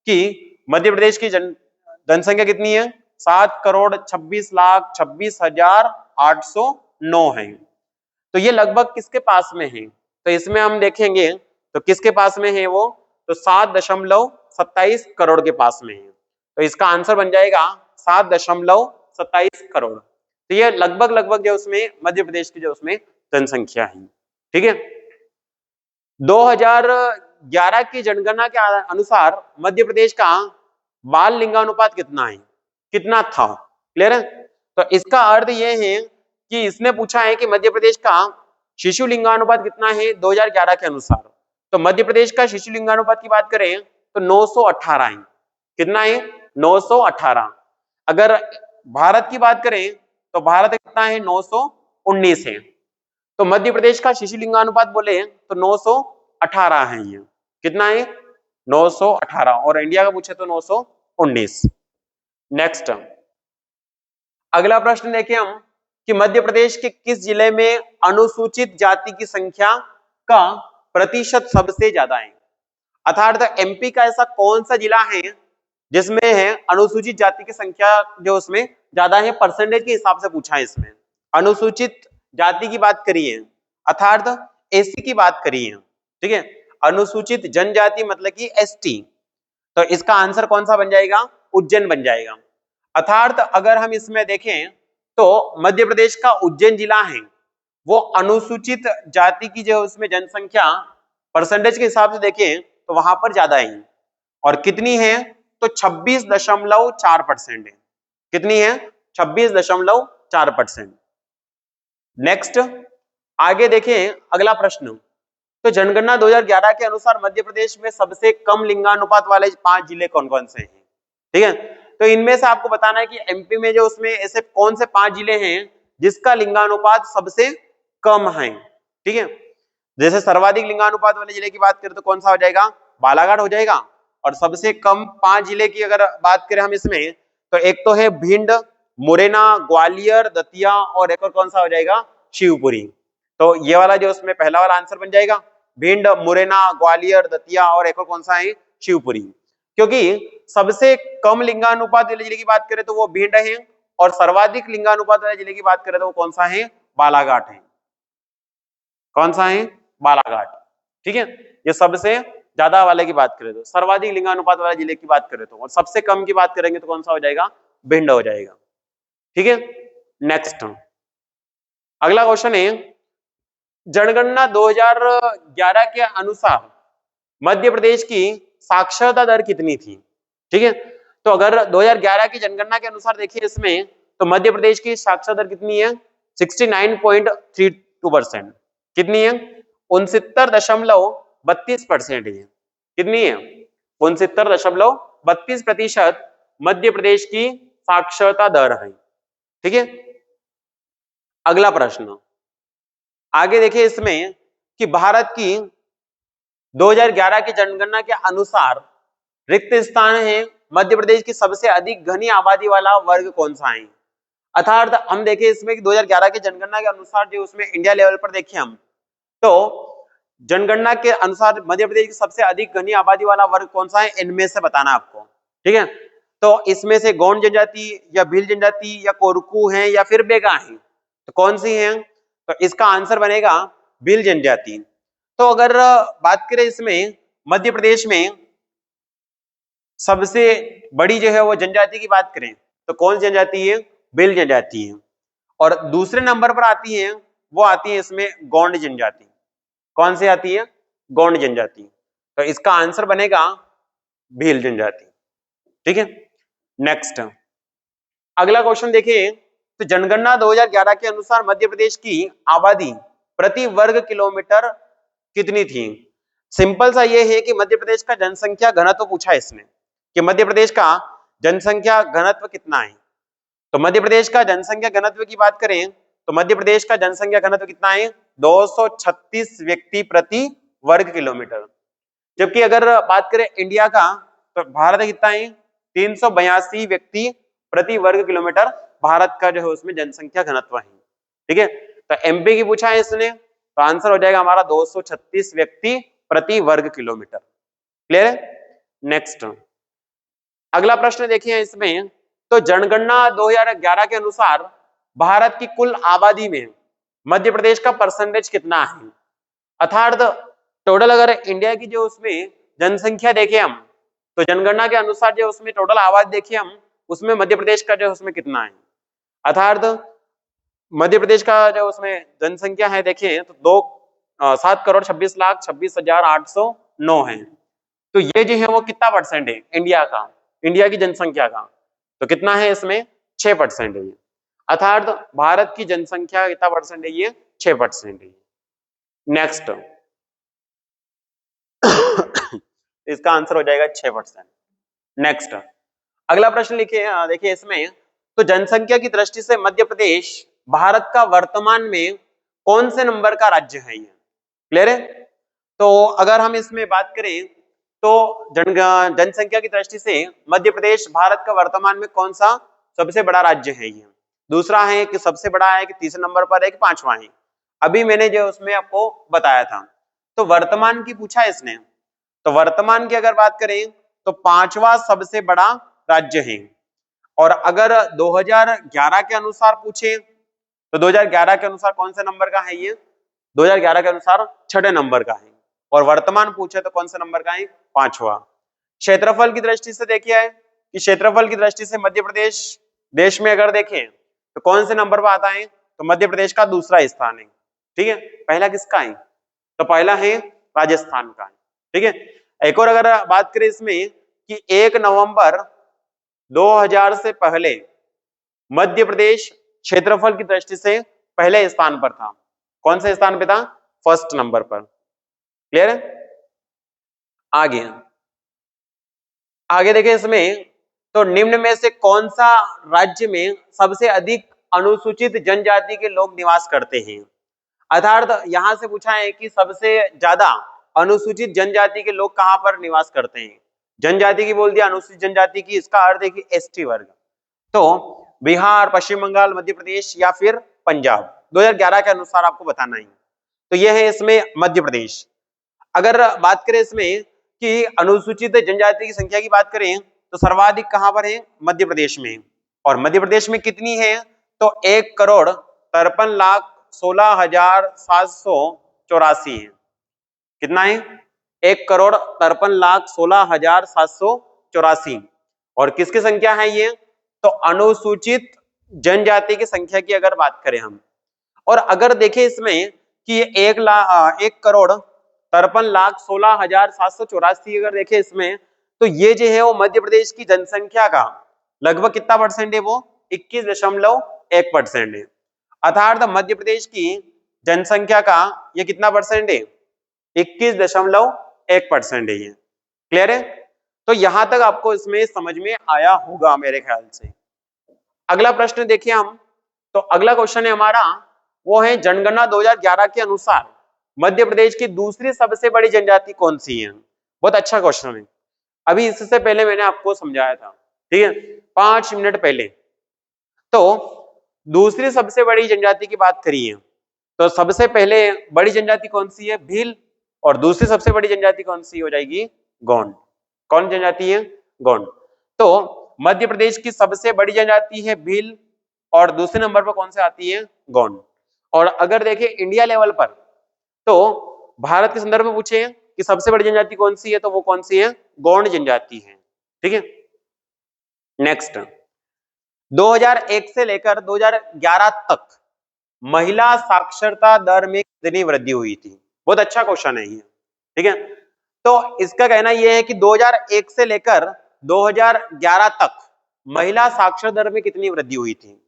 कि मध्य प्रदेश की जनसंख्या कितनी है? 7,26,26,809 है। तो ये लगभग किसके पास में है? तो इसमें हम देखेंगे तो किसके पास में है वो? तो 7.27 करोड़ के पास में है। तो इसका आंसर बन जाएगा 7.27 करोड़। तो ये लगभग लगभग जो उसमें मध्य प्रदेश की जो उसमें जनसंख्या है। ठीक है, 2011 की जनगणना के अनुसार मध्य प्रदेश का बाल लिंगानुपात कितना है? कितना था? क्लियर है? तो इसका अर्थ यह है कि इसने पूछा है कि मध्य प्रदेश का शिशु लिंगानुपात कितना है 2011 के अनुसार। तो मध्य प्रदेश का शिशु लिंगानुपात की बात करें तो 918 है। कितना है? 918। अगर भारत की बात करें तो भारत कितना है? 919 है। तो मध्य प्रदेश का शिशु लिंगानुपात बोले तो 918 है। ये कितना है? 918। और इंडिया का पूछे तो 919। नेक्स्ट अगला प्रश्न देखिए हम कि मध्य प्रदेश के किस जिले में अनुसूचित जाति की संख्या का प्रतिशत सबसे ज्यादा है? अर्थात एमपी का ऐसा कौन सा जिला है जिसमें है अनुसूचित जाति की संख्या जो उसमें ज्यादा है? परसेंटेज के हिसाब से पूछा है इसमें। अनुसूचित जाति की बात करिए अर्थात एससी की बात करिए। ठीक है, अनुसूचित जनजाति मतलब कि एसटी। तो इसका आंसर कौन सा बन जाएगा? उज्जैन बन जाएगा। अर्थात अगर हम इसमें देखें तो मध्य प्रदेश का उज्जैन जिला है वो अनुसूचित जाति की जो उसमें जनसंख्या परसेंटेज के हिसाब से देखें तो वहां पर ज्यादा है। और कितनी है? तो 26.4% है। कितनी है? 26.4%। नेक्स्ट आगे देखें अगला प्रश्न, तो जनगणना 2011 के अनुसार मध्य प्रदेश में सबसे कम लिंगानुपात वाले 5 जिले कौन कौन से हैं? ठीक है, तो इनमें से आपको बताना है कि एमपी में जो उसमें ऐसे कौन से 5 जिले हैं जिसका लिंगानुपात सबसे कम है। ठीक है, जैसे सर्वाधिक लिंगानुपात वाले जिले की बात करें तो कौन सा हो जाएगा? बालाघाट हो जाएगा। और सबसे कम 5 जिले की अगर बात करें हम इसमें तो एक तो है भिंड, मुरैना, ग्वालियर, दतिया और एक और कौन सा हो जाएगा? शिवपुरी। तो ये वाला जो उसमें पहला वाला आंसर बन जाएगा भिंड, मुरैना, ग्वालियर, दतिया और एक और कौन सा है? शिवपुरी। क्योंकि सबसे कम लिंगानुपात वाले जिले की बात करें तो वो भिंड है और सर्वाधिक लिंगानुपात वाले जिले की बात करें तो वो कौन सा है? बालाघाट है। कौन सा है? बालाघाट। ठीक है, ये सबसे ज्यादा वाले की बात करें तो, सर्वाधिक लिंगानुपात वाले जिले की बात करें तो, और सबसे कम की बात करेंगे तो कौन सा हो जाएगा? भिंड हो जाएगा। ठीक है। नेक्स्ट अगला क्वेश्चन है, जनगणना 2011 के अनुसार मध्य प्रदेश की साक्षरता दर कितनी थी? ठीक है, तो अगर 2011 की जनगणना के अनुसार देखिए इसमें, तो मध्य प्रदेश की साक्षरता दर कितनी है? 69.32%। कितनी है? 69.32% है। कितनी है? 69.32% मध्य प्रदेश की साक्षरता दर है। ठीक है, अगला प्रश्न आगे देखिए इसमें कि भारत की 2011 की जनगणना के अनुसार रिक्त स्थान है मध्य प्रदेश की सबसे अधिक घनी आबादी वाला वर्ग कौन सा है? अर्थात हम देखें इसमें कि 2011 की जनगणना के अनुसार जो उसमें इंडिया लेवल पर देखें हम, तो जनगणना के अनुसार मध्य प्रदेश की सबसे अधिक घनी आबादी वाला वर्ग कौन सा है, इनमें से बताना आपको। ठीक है, तो इसमें से गौंड जनजाति या भील जनजाति या कोरकू है या फिर बेगा है, तो कौन सी है? तो इसका आंसर बनेगा भील जनजाति। तो अगर बात करें इसमें मध्य प्रदेश में सबसे बड़ी जो है वो जनजाति की बात करें तो कौन सी जनजाति है? भील जनजाति है। और दूसरे नंबर पर आती है, वो आती है इसमें गौंड जनजाति। कौन सी आती है? गौंड जनजाति। तो इसका आंसर बनेगा भील जनजाति। ठीक है, नेक्स्ट अगला क्वेश्चन देखिए, तो जनगणना 2011 के अनुसार मध्य प्रदेश की आबादी प्रति वर्ग किलोमीटर कितनी थी? सिंपल सा ये है कि मध्य प्रदेश का जनसंख्या घनत्व पूछा है इसने कि मध्य प्रदेश का जनसंख्या घनत्व कितना है। तो मध्य प्रदेश का जनसंख्या घनत्व की बात करें तो मध्य प्रदेश का जनसंख्या घनत्व कितना है? 236 व्यक्ति प्रति वर्ग किलोमीटर। जबकि अगर बात करें इंडिया का तो भारत कितना है? 382 व्यक्ति प्रति वर्ग किलोमीटर भारत का जो है उसमें जनसंख्या घनत्व है। ठीक है, तो एमपी की पूछा है इसने, तो आंसर हो जाएगा हमारा 236 व्यक्ति प्रति वर्ग किलोमीटर। क्लियर है? नेक्स्ट अगला प्रश्न देखिए इसमें, तो जनगणना 2011 के अनुसार भारत की कुल आबादी में मध्य प्रदेश का परसेंटेज कितना है? अर्थात टोटल अगर इंडिया की जो उसमें जनसंख्या देखें हम, तो जनगणना के अनुसार जो उसमें टोटल आबादी देखिए हम, उसमें मध्य प्रदेश का जो उसमें कितना है? अर्थात मध्य प्रदेश का जो उसमें जनसंख्या है देखिए तो 7,26,26,809 है। तो ये जो है वो कितना परसेंट है इंडिया का, इंडिया की जनसंख्या का? तो कितना है इसमें? 6% है। अर्थात भारत की जनसंख्या कितना परसेंट है? ये 6% है। नेक्स्ट इसका आंसर हो जाएगा 6%। नेक्स्ट अगला प्रश्न लिखिए, देखिए इसमें, तो जनसंख्या की दृष्टि से मध्य प्रदेश भारत का वर्तमान में कौन से नंबर का राज्य है? ये क्लियर है? तो अगर हम इसमें बात करें तो जनसंख्या की दृष्टि से मध्य प्रदेश भारत का वर्तमान में कौन सा सबसे बड़ा राज्य है? ये दूसरा है कि सबसे बड़ा है कि तीसरे नंबर पर है कि पांचवा है? अभी मैंने जो उसमें आपको बताया था, तो वर्तमान की पूछा है इसने, तो वर्तमान की अगर बात करें तो पांचवा सबसे बड़ा राज्य है। और अगर 2011 के अनुसार पूछे तो 2011 के अनुसार कौन से नंबर का है? ये 2011 के अनुसार छठे नंबर का है। और वर्तमान पूछे तो कौन से नंबर का है? पांचवा। क्षेत्रफल की दृष्टि से देखिए है कि क्षेत्रफल की दृष्टि से मध्य प्रदेश देश में अगर देखें तो कौन से नंबर पर आता है? तो मध्य प्रदेश का दूसरा स्थान है। ठीक है, पहला किसका है? तो पहला है राजस्थान का है। ठीक है, एक और अगर बात करें इसमें कि 1 नवंबर 2000 से पहले मध्य प्रदेश क्षेत्रफल की दृष्टि से पहले स्थान पर था। कौन से स्थान पे था? फर्स्ट नंबर पर। क्लियर है? आगे आगे देखें इसमें, तो निम्न में से कौन सा राज्य में सबसे अधिक अनुसूचित जनजाति के लोग निवास करते हैं? अर्थात यहां से पूछा है कि सबसे ज्यादा अनुसूचित जनजाति के लोग कहां पर निवास करते हैं। जनजाति की बोल दिया, अनुसूचित जनजाति की, इसका अर्थ है कि एसटी वर्ग। तो बिहार, पश्चिम बंगाल, मध्य प्रदेश या फिर पंजाब, 2011 के अनुसार आपको बताना है। तो यह है इसमें मध्य प्रदेश। अगर बात करें इसमें कि अनुसूचित जनजाति की संख्या की बात करें तो सर्वाधिक कहां पर है? मध्य प्रदेश में। और मध्य प्रदेश में कितनी है? तो 1,53,16,784 है। कितना है? 1,53,16,784। और किसकी संख्या है ये? तो अनुसूचित जनजाति की संख्या की अगर बात करें हम, और अगर देखें इसमें कि ये 1,53,16,784 अगर देखें इसमें, तो ये जो है वो मध्य प्रदेश की जनसंख्या का लगभग कितना परसेंट है, वो 21.1% है। अर्थात मध्य प्रदेश की जनसंख्या का ये कितना परसेंट है, 21.1% है ये। क्लियर है? तो यहां तक आपको इसमें समझ में आया होगा मेरे ख्याल से। अगला प्रश्न देखिए हम, तो अगला क्वेश्चन है हमारा, वो है जनगणना 2011 के अनुसार मध्य प्रदेश की दूसरी सबसे बड़ी जनजाति कौन सी है। बहुत अच्छा क्वेश्चन है। अभी इससे पहले मैंने आपको समझाया था, ठीक है, 5 मिनट पहले। तो दूसरी सबसे बड़ी जनजाति की बात करिए, तो सबसे पहले बड़ी जनजाति कौन सी है, भील, और दूसरी सबसे बड़ी जनजाति कौन सी हो जाएगी, गोंड। कौन जनजाति है, गोंड। तो मध्य प्रदेश की सबसे बड़ी जनजाति है भील, और दूसरे नंबर पर कौन से आती है, गोंड। और अगर देखें इंडिया लेवल पर, तो भारत के संदर्भ में पूछे कि सबसे बड़ी जनजाति कौन सी है, तो वो कौन सी है, गोंड जनजाति है। ठीक है, नेक्स्ट, 2001 से लेकर 2011 तक महिला साक्षरता दर में कितनी वृद्धि हुई थी। बहुत अच्छा क्वेश्चन है ये। ठीक है, तो इसका कहना यह है कि 2001 से लेकर 2011 तक महिला साक्षर दर में कितनी वृद्धि हुई थी।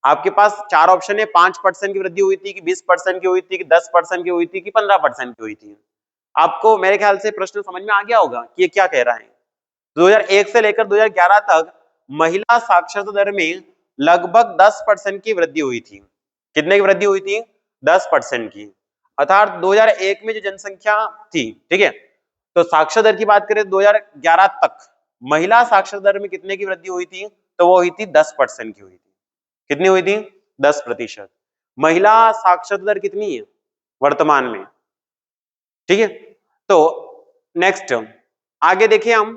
आपके पास 4 ऑप्शन है, 5% की वृद्धि हुई थी, कि 20% की हुई थी, कि 10% की हुई थी, कि 15% की हुई थी। आपको मेरे ख्याल से प्रश्न समझ में आ गया होगा कि ये क्या कह रहा है। 2001 से लेकर 2011 तक महिला साक्षरता दर में लगभग 10% की वृद्धि हुई थी। कितने की वृद्धि हुई थी, 10% की। अर्थात 2001 में जो जनसंख्या थी, ठीक है, तो साक्षर दर की बात करें 2011 तक महिला साक्षर दर में कितने की वृद्धि हुई थी, तो वो हुई थी 10% की हुई थी। कितनी हुई थी, 10%। महिला साक्षरता दर कितनी है वर्तमान में। ठीक है, तो नेक्स्ट आगे देखिए हम,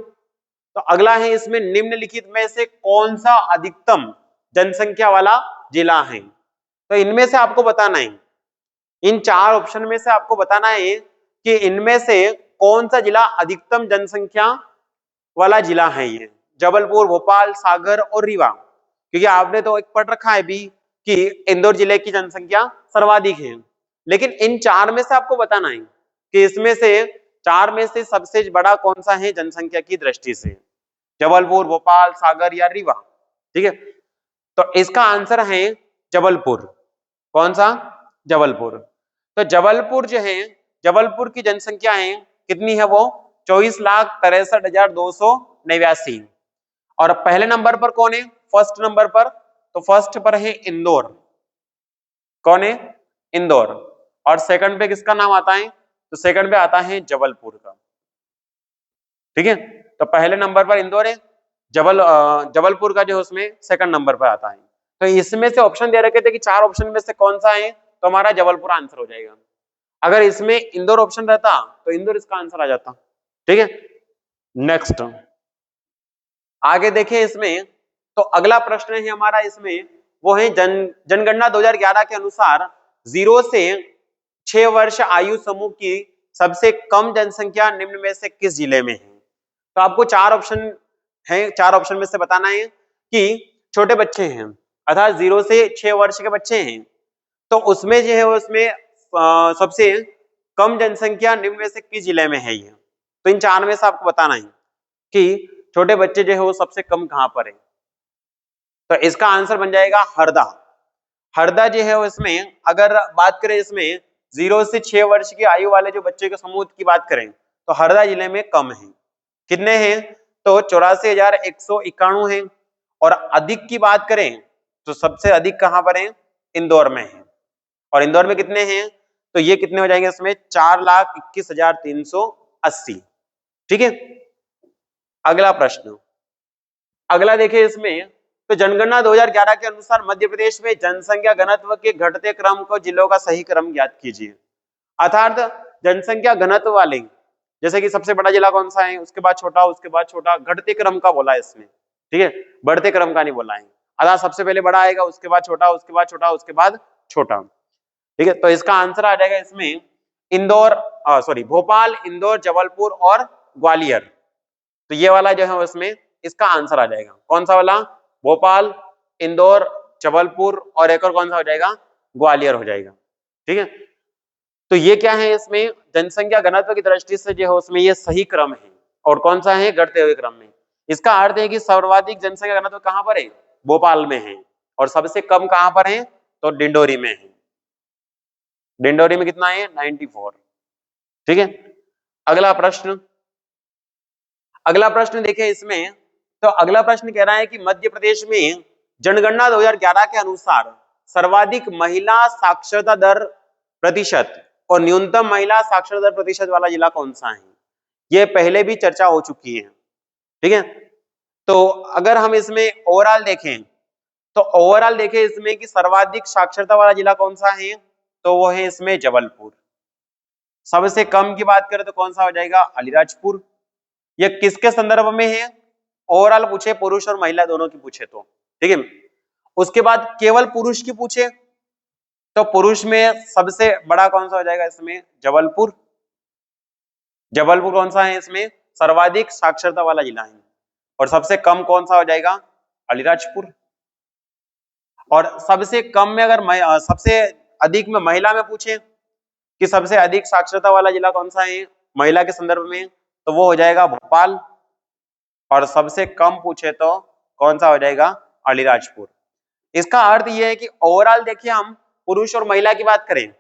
तो अगला है इसमें निम्नलिखित में से कौन सा अधिकतम जनसंख्या वाला जिला है। तो इनमें से आपको बताना है, इन 4 ऑप्शन में से आपको बताना है कि इनमें से कौन सा जिला अधिकतम जनसंख्या वाला जिला है। ये जबलपुर, भोपाल, सागर और रीवा, क्योंकि आपने तो एक पढ़ रखा है भी कि इंदौर जिले की जनसंख्या सर्वाधिक है। लेकिन इन 4 में से आपको बताना है कि इसमें से 4 में से सबसे बड़ा कौन सा है जनसंख्या की दृष्टि से, जबलपुर, भोपाल, सागर या रीवा। ठीक है, तो इसका आंसर है जबलपुर। कौन सा, जबलपुर। तो जबलपुर जो है, जबलपुर की जनसंख्या है कितनी है, वो 24,63,289। और पहले नंबर पर कौन है, फर्स्ट नंबर पर, तो फर्स्ट पर है इंदौर। कौन है, इंदौर। और सेकंड पे किसका नाम आता है, तो सेकंड पे आता है जबलपुर का। ठीक है, तो पहले नंबर पर इंदौर है, जबलपुर का जो उसमें सेकंड नंबर पर आता है। तो इसमें से ऑप्शन दे रखे थे कि 4 ऑप्शन में से कौन सा है, तो हमारा जबलपुर आंसर हो जाएगा। अगर इसमें इंदौर ऑप्शन रहता तो इंदौर इसका आंसर आ जाता। ठीक है, नेक्स्ट आगे देखें इसमें, तो अगला प्रश्न है हमारा इसमें, वो है जनगणना 2011 के अनुसार 0 से 6 वर्ष आयु समूह की सबसे कम जनसंख्या निम्न में से किस जिले में है। तो आपको 4 ऑप्शन है, 4 ऑप्शन में से बताना है कि छोटे बच्चे हैं, अर्थात 0 से 6 वर्ष के बच्चे हैं, तो उसमें जो है उसमें सबसे कम जनसंख्या निम्न में से किस जिले में है ये। तो इन 4 में से आपको बताना है कि छोटे बच्चे जो है वो सबसे कम कहां पर है। तो इसका आंसर बन जाएगा हरदा। हरदा जो है इसमें अगर बात करें, इसमें 0 से 6 वर्ष की आयु वाले जो बच्चे के समूह की बात करें, तो हरदा जिले में कम है। कितने हैं, तो 84,191 है। और अधिक की बात करें तो सबसे अधिक कहां पर है, इंदौर में है। और इंदौर में कितने हैं, तो ये कितने हो जाएंगे इसमें, 4,21,380। ठीक है, अगला प्रश्न, अगला देखिए इसमें, तो जनगणना 2011 के अनुसार मध्य प्रदेश में जनसंख्या घनत्व के घटते क्रम को जिलों का सही क्रम ज्ञात कीजिए। अर्थात जनसंख्या घनत्व वाले, जैसे कि सबसे बड़ा जिला कौन सा है, उसके बाद छोटा, उसके बाद छोटा, घटते क्रम का बोला है इसमें। ठीक है, बढ़ते क्रम का नहीं बोला है। अर्थात सबसे पहले बड़ा आएगा, उसके बाद छोटा, उसके बाद छोटा, उसके बाद छोटा। ठीक है, तो इसका आंसर आ जाएगा इसमें इंदौर, सॉरी, भोपाल, इंदौर, जबलपुर और ग्वालियर। तो ये वाला जो है उसमें इसका आंसर आ जाएगा। कौन सा वाला, भोपाल, इंदौर, जबलपुर और एक और कौन सा हो जाएगा, ग्वालियर हो जाएगा। ठीक है, तो ये क्या है, इसमें जनसंख्या घनत्व की दृष्टि से जो है उसमें ये सही क्रम है, और कौन सा है, घटते हुए क्रम में। इसका अर्थ है कि सर्वाधिक जनसंख्या घनत्व कहां पर है, भोपाल में है, और सबसे कम कहां पर है, तो डिंडोरी में है। डिंडोरी में कितना है, 94। ठीक है, अगला प्रश्न, अगला प्रश्न देखें इसमें, तो अगला प्रश्न कह रहा है कि मध्य प्रदेश में जनगणना 2011 के अनुसार सर्वाधिक महिला साक्षरता दर प्रतिशत और न्यूनतम महिला साक्षरता दर प्रतिशत वाला जिला कौन सा है। यह पहले भी चर्चा हो चुकी है। ठीक है, तो अगर हम इसमें ओवरऑल देखें, तो ओवरऑल देखें इसमें कि सर्वाधिक साक्षरता वाला जिला कौन सा है, तो वो है इसमें जबलपुर। सबसे कम की बात करें तो कौन सा हो जाएगा, अलीराजपुर। ये किसके संदर्भ में है, ओवरऑल पूछे, पुरुष और महिला दोनों की पूछे तो। ठीक है, उसके बाद केवल पुरुष की पूछे तो पुरुष में सबसे बड़ा कौन सा हो जाएगा, इसमें जबलपुर। जबलपुर कौन सा है, इसमें सर्वाधिक साक्षरता वाला जिला है, और सबसे कम कौन सा हो जाएगा, अलीराजपुर। और सबसे कम में अगर सबसे अधिक में महिला में पूछे कि सबसे अधिक साक्षरता वाला जिला कौन सा है महिला के संदर्भ में, तो वो हो जाएगा भोपाल। और सबसे कम पूछे तो कौन सा हो जाएगा, अलीराजपुर। इसका अर्थ यह है कि ओवरऑल देखिए हम पुरुष और महिला की बात करें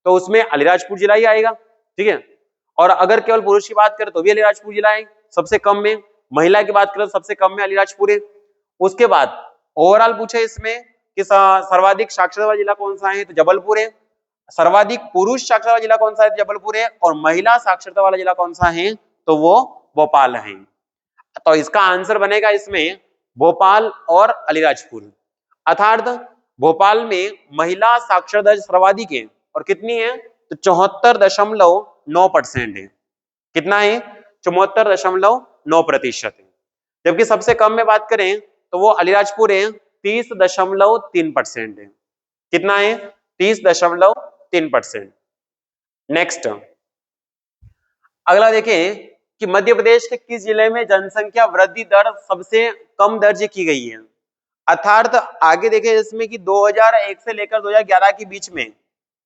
तो उसमें अलीराजपुर जिला ही आएगा। ठीक है, और अगर केवल पुरुष की बात करें तो भी अलीराजपुर जिला है सबसे कम में, महिला की बात करें तो सबसे कम में अलीराजपुर है। उसके बाद ओवरऑल पूछे इसमें कि सर्वाधिक साक्षरता वाला जिला कौन सा है, तो जबलपुर है। सर्वाधिक पुरुष साक्षरता वाला जिला कौन सा है, जबलपुर है। और महिला साक्षरता वाला जिला कौन सा है, तो वो भोपाल है। तो इसका आंसर बनेगा इसमें भोपाल और अलीराजपुर। अर्थात भोपाल में महिला साक्षरता दर सर्वाधिक है, और कितनी है, तो 74.9% है। कितना है, 74.9% है। जबकि सबसे कम में बात करें तो वो अलीराजपुर है, 30.3% है। कितना है, 30.3%। नेक्स्ट, अगला देखें कि मध्य प्रदेश के किस जिले में जनसंख्या वृद्धि दर सबसे कम दर्ज की गई है। अर्थात आगे देखें इसमें कि 2001 से लेकर 2011 के बीच में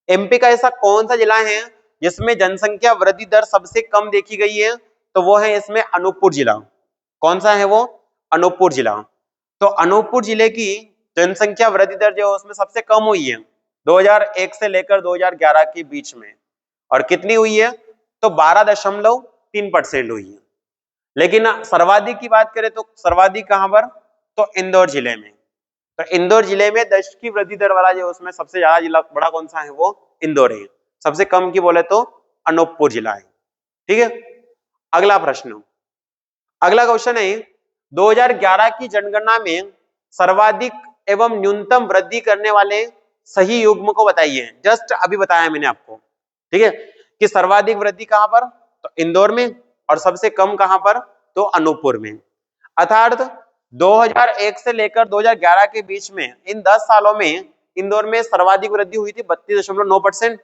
एमपी का ऐसा कौन सा जिला है जिसमें जनसंख्या वृद्धि दर सबसे कम देखी गई है, तो वो है इसमें अनूपपुर जिला। कौन सा है वो, अनूपपुर जिला। तो अनूपपुर जिले की जनसंख्या वृद्धि दर जो उसमें सबसे कम हुई है 2001 से लेकर 2011 के बीच में, और कितनी हुई है, तो 12.3% हुई है। लेकिन सर्वाधिक की बात करें तो सर्वाधिक कहां पर, तो इंदौर जिले में। तो इंदौर जिले में 10 की वृद्धि दर वाला जो उसमें सबसे ज्यादा जिला बड़ा कौन सा है, वो इंदौर है। सबसे कम की बोले तो अनूपपुर जिला है। ठीक है, अगला प्रश्न, अगला क्वेश्चन है 2011 की जनगणना में सर्वाधिक एवं न्यूनतम वृद्धि करने वाले सही युग्म को बताइए। जस्ट अभी बताया मैंने आपको। ठीक है, कि सर्वाधिक वृद्धि कहां पर, तो इंदौर में, और सबसे कम कहां पर, तो अनूपपुर में। अर्थात 2001 से लेकर 2011 के बीच में इन 10 सालों में इंदौर में सर्वाधिक वृद्धि हुई थी 32.9%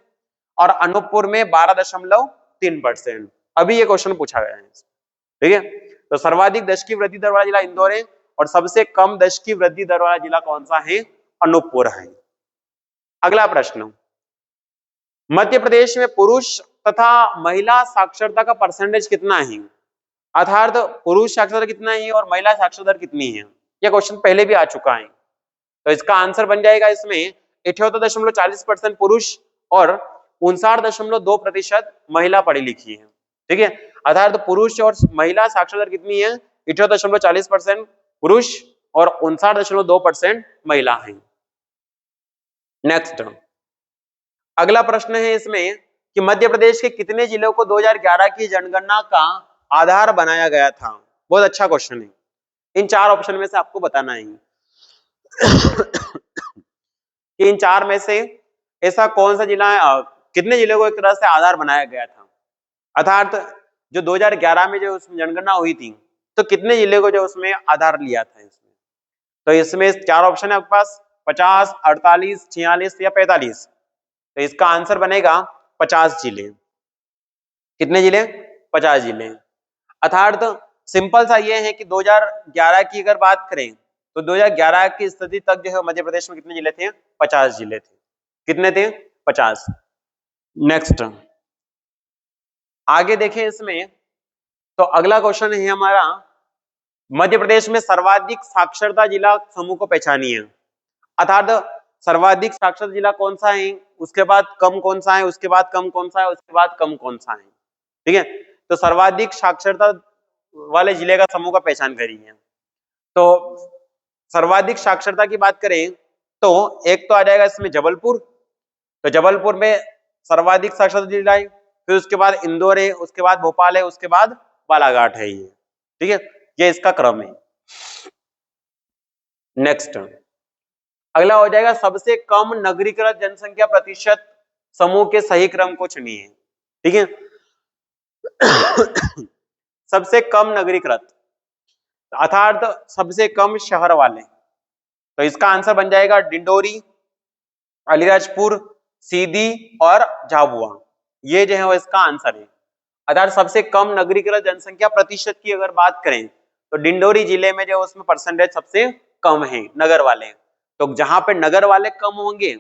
और अनूपपुर में 12.3%। अभी ये क्वेश्चन पूछा गया है। ठीक है, तो सर्वाधिक 10 की वृद्धि दर वाला जिला इंदौर है, और सबसे कम 10 की वृद्धि दर वाला जिला कौन सा है, अनूपपुर है। अगला प्रश्न, मध्य प्रदेश में पुरुष तथा महिला साक्षरता का परसेंटेज कितना है। अर्थात पुरुष साक्षरता कितना है और महिला साक्षरता दर कितनी है। यह क्वेश्चन पहले भी आ चुका है। तो इसका आंसर बन जाएगा इसमें 78.40% पुरुष और 59.2% महिला पढ़ी लिखी है। ठीक है, अर्थात पुरुष और महिला साक्षरता दर कितनी है, 78.40% पुरुष और 59.2% महिला है। नेक्स्ट, अगला प्रश्न है इसमें कि मध्य प्रदेश के कितने जिलों को 2011 की जनगणना का आधार बनाया गया था। बहुत अच्छा क्वेश्चन है। इन 4 ऑप्शन में से आपको बताना है कि इन 4 में से ऐसा कौन सा जिला है, कितने जिलों को एक तरह से आधार बनाया गया था। अर्थात जो 2011 में जो उसमें जनगणना हुई थी तो कितने जिले को जो उसमें आधार लिया था इसमें। तो इसमें 4 ऑप्शन है आपके पास, 50, 48, 46 या 45। तो इसका आंसर बनेगा 50 जिले। कितने जिले, 50 जिले। अर्थात सिंपल सा ये है कि 2011 की अगर बात करें तो 2011 की स्थिति तक जो है मध्य प्रदेश में कितने जिले थे? 50 जिले थे। कितने थे? 50। नेक्स्ट आगे देखें इसमें, तो अगला क्वेश्चन है हमारा, मध्य प्रदेश में सर्वाधिक साक्षरता जिला समूह को पहचानिए। अर्थात सर्वाधिक साक्षर जिला कौन सा है, उसके बाद कम कौन सा है, उसके बाद कम कौन सा है, उसके बाद कम कौन सा है। ठीक है, तो सर्वाधिक साक्षरता वाले जिले का समूह का पहचान करिए। तो सर्वाधिक साक्षरता की बात करें तो एक तो आ जाएगा इसमें जबलपुर, तो जबलपुर में सर्वाधिक साक्षरता जिला है, फिर उसके बाद इंदौर है, उसके बाद भोपाल है, उसके बाद बालाघाट है ये। ठीक है, ये इसका क्रम है। नेक्स्ट अगला हो जाएगा सबसे कम नगरीकृत जनसंख्या प्रतिशत समूह के सही क्रम को चुनिए। ठीक है सबसे कम नगरीकृत अर्थात सबसे कम शहर वाले, तो इसका आंसर बन जाएगा डिंडोरी, अलीराजपुर, सीधी और झाबुआ। ये जो है वो इसका आंसर है। अर्थात सबसे कम नगरीकृत जनसंख्या प्रतिशत की अगर बात करें तो डिंडोरी जिले में जो उसमें परसेंटेज सबसे कम है नगर वाले। तो जहां पे नगर वाले कम होंगे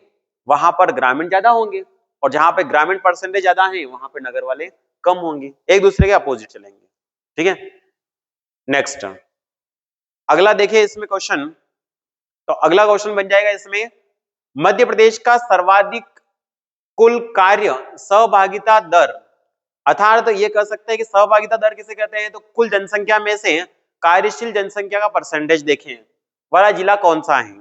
वहां पर ग्रामीण ज्यादा होंगे, और जहां पे ग्रामीण परसेंटेज ज्यादा है वहां पे नगर वाले कम होंगे, एक दूसरे के अपोजिट चलेंगे। ठीक है, नेक्स्ट अगला देखिए इसमें क्वेश्चन, तो अगला क्वेश्चन बन जाएगा इसमें, मध्य प्रदेश का सर्वाधिक कुल कार्य सहभागिता दर, अर्थात तो ये कह सकते हैं कि सहभागिता दर किसे कहते हैं, तो कुल जनसंख्या में से कार्यशील जनसंख्या का परसेंटेज देखें वाला जिला कौन सा है।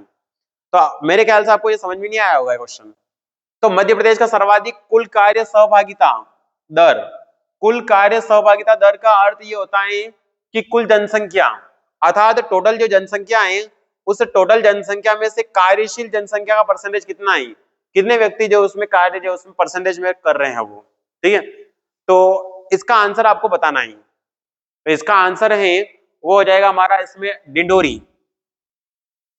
तो मेरे ख्याल से आपको ये समझ में नहीं आया होगा क्वेश्चन। तो मध्य प्रदेश का सर्वाधिक कुल कार्य सहभागिता दर, कुल कार्य सहभागिता दर का अर्थ ये होता है कि कुल जनसंख्या अर्थात टोटल जो जनसंख्या है उस टोटल जनसंख्या में से कार्यशील जनसंख्या का परसेंटेज कितना है, कितने व्यक्ति जो उसमें कार्य जो उसमें परसेंटेज में कर रहे हैं वो। ठीक है, तो इसका आंसर आपको बताना है। तो इसका आंसर है वो हो जाएगा हमारा इसमें डिंडोरी।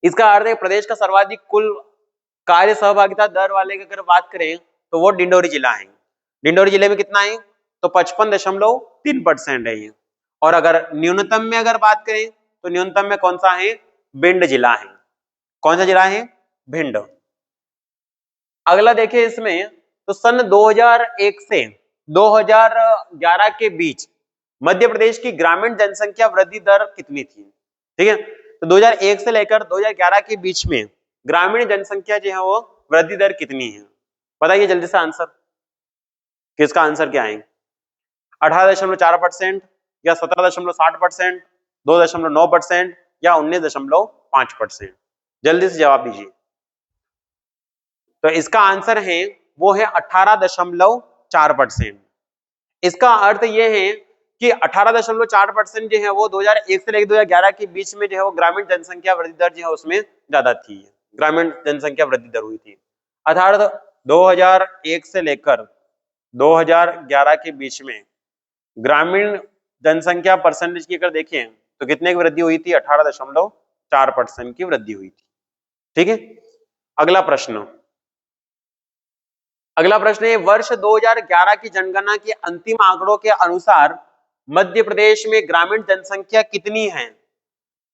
इसका अर्थ है प्रदेश का सर्वाधिक कुल कार्य सहभागिता दर वाले की अगर बात करें तो वो डिंडोरी जिला है। डिंडोरी जिले में कितना है, तो 55.3% है ये। और अगर न्यूनतम में अगर बात करें तो न्यूनतम में कौन सा है, भिंड जिला है। कौन सा जिला है, भिंड। अगला देखिए इसमें, तो सन 2001 से 2011 के बीच मध्य प्रदेश की ग्रामीण जनसंख्या वृद्धि दर कितनी थी। ठीक है, तो 2001 से लेकर 2011 के बीच में ग्रामीण जनसंख्या जो है वो वृद्धि दर कितनी है, बताइए जल्दी से आंसर, किसका आंसर क्या है, 18.4% या 17.60%, 2.9% या 19.5%, जल्दी से जवाब दीजिए। तो इसका आंसर है वो है 18.4%। इसका अर्थ ये है कि 18.4% जो है वो 2001 से लेकर 2011 के बीच में जो है वो ग्रामीण जनसंख्या वृद्धि दर जो है उसमें ज्यादा थी, ग्रामीण जनसंख्या वृद्धि दर हुई थी। अर्थात 2001 से लेकर 2011 के बीच में ग्रामीण जनसंख्या परसेंटेज की अगर देखें तो कितने की वृद्धि हुई थी, 18.4% की वृद्धि हुई थी। ठीक है, अगला प्रश्न है, वर्ष 2011 की जनगणना के अंतिम आंकड़ों के अनुसार मध्य प्रदेश में ग्रामीण जनसंख्या कितनी है।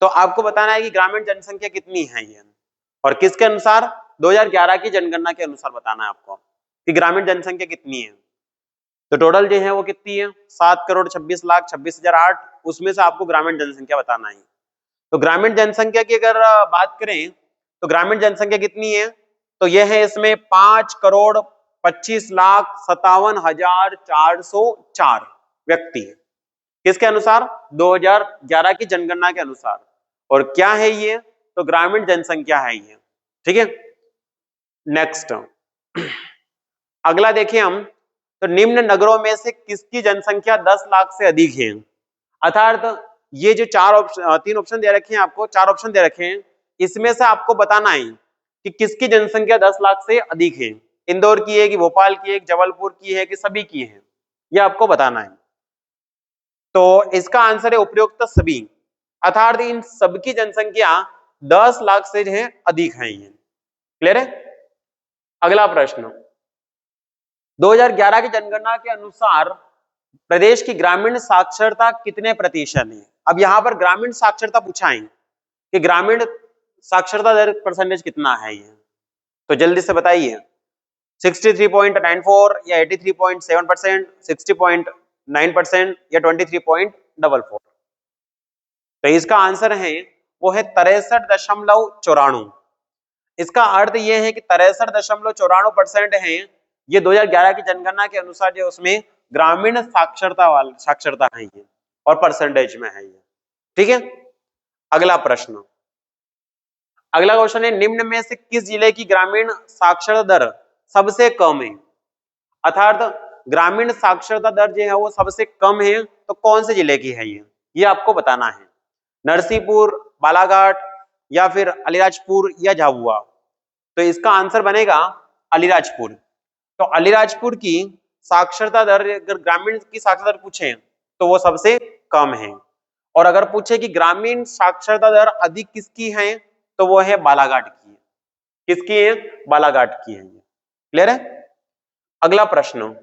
तो आपको बताना है कि ग्रामीण जनसंख्या कितनी है ये, और किसके अनुसार, 2011 की जनगणना के अनुसार बताना है आपको कि ग्रामीण जनसंख्या कितनी है। तो टोटल जो है वो कितनी है, 7,26,26,008, उसमें से आपको ग्रामीण जनसंख्या बताना है। तो ग्रामीण जनसंख्या की अगर बात करें तो ग्रामीण जनसंख्या कितनी है, तो यह है इसमें 5,25,57,404 व्यक्ति, किसके अनुसार, 2011 की जनगणना के अनुसार। और क्या है ये, तो ग्रामीण जनसंख्या है ये। ठीक है, नेक्स्ट अगला देखिए हम, तो निम्न नगरों में से किसकी जनसंख्या 10 लाख से अधिक है। अर्थात ये जो तीन ऑप्शन दे रखे हैं आपको, 4 ऑप्शन दे रखे हैं, इसमें से आपको बताना है कि किसकी जनसंख्या 10 लाख से अधिक है। इंदौर की है कि भोपाल की है कि जबलपुर की है कि सभी की है, ये आपको बताना है। तो इसका आंसर है उपयुक्त सभी, अर्थात इन सबकी जनसंख्या 10 लाख से जो है अधिक है। ये क्लियर है। अगला प्रश्न, 2011 की जनगणना के अनुसार प्रदेश की ग्रामीण साक्षरता कितने प्रतिशत है। अब यहां पर ग्रामीण साक्षरता पूछा है कि ग्रामीण साक्षरता दर परसेंटेज कितना है ये, तो जल्दी से बताइए। 63.94 या 83.7%, 60.9% या 23.44। तो इसका आंसर है वो है 63.94। इसका अर्थ ये है कि 63.94% है ये 2011 की जनगणना के अनुसार जो उसमें ग्रामीण साक्षरता है ये, और परसेंटेज में है ये। ठीक है, अगला प्रश्न। अगला क्वेश्चन है, निम्न में से किस जिले की ग्रामीण साक्षरता दर सबसे कम है? अर्थात ग्रामीण साक्षरता दर जो है वो सबसे कम है, तो कौन से जिले की है ये आपको बताना है। नरसिंहपुर, बालाघाट या फिर अलीराजपुर या झाबुआ। तो इसका आंसर बनेगा अलीराजपुर। तो अलीराजपुर की साक्षरता दर, अगर ग्रामीण की साक्षरता दर पूछे तो वो सबसे कम है, और अगर पूछे कि ग्रामीण साक्षरता दर अधिक किसकी है तो वो है बालाघाट की। किसकी है? बालाघाट की है। क्लियर है? अगला प्रश्न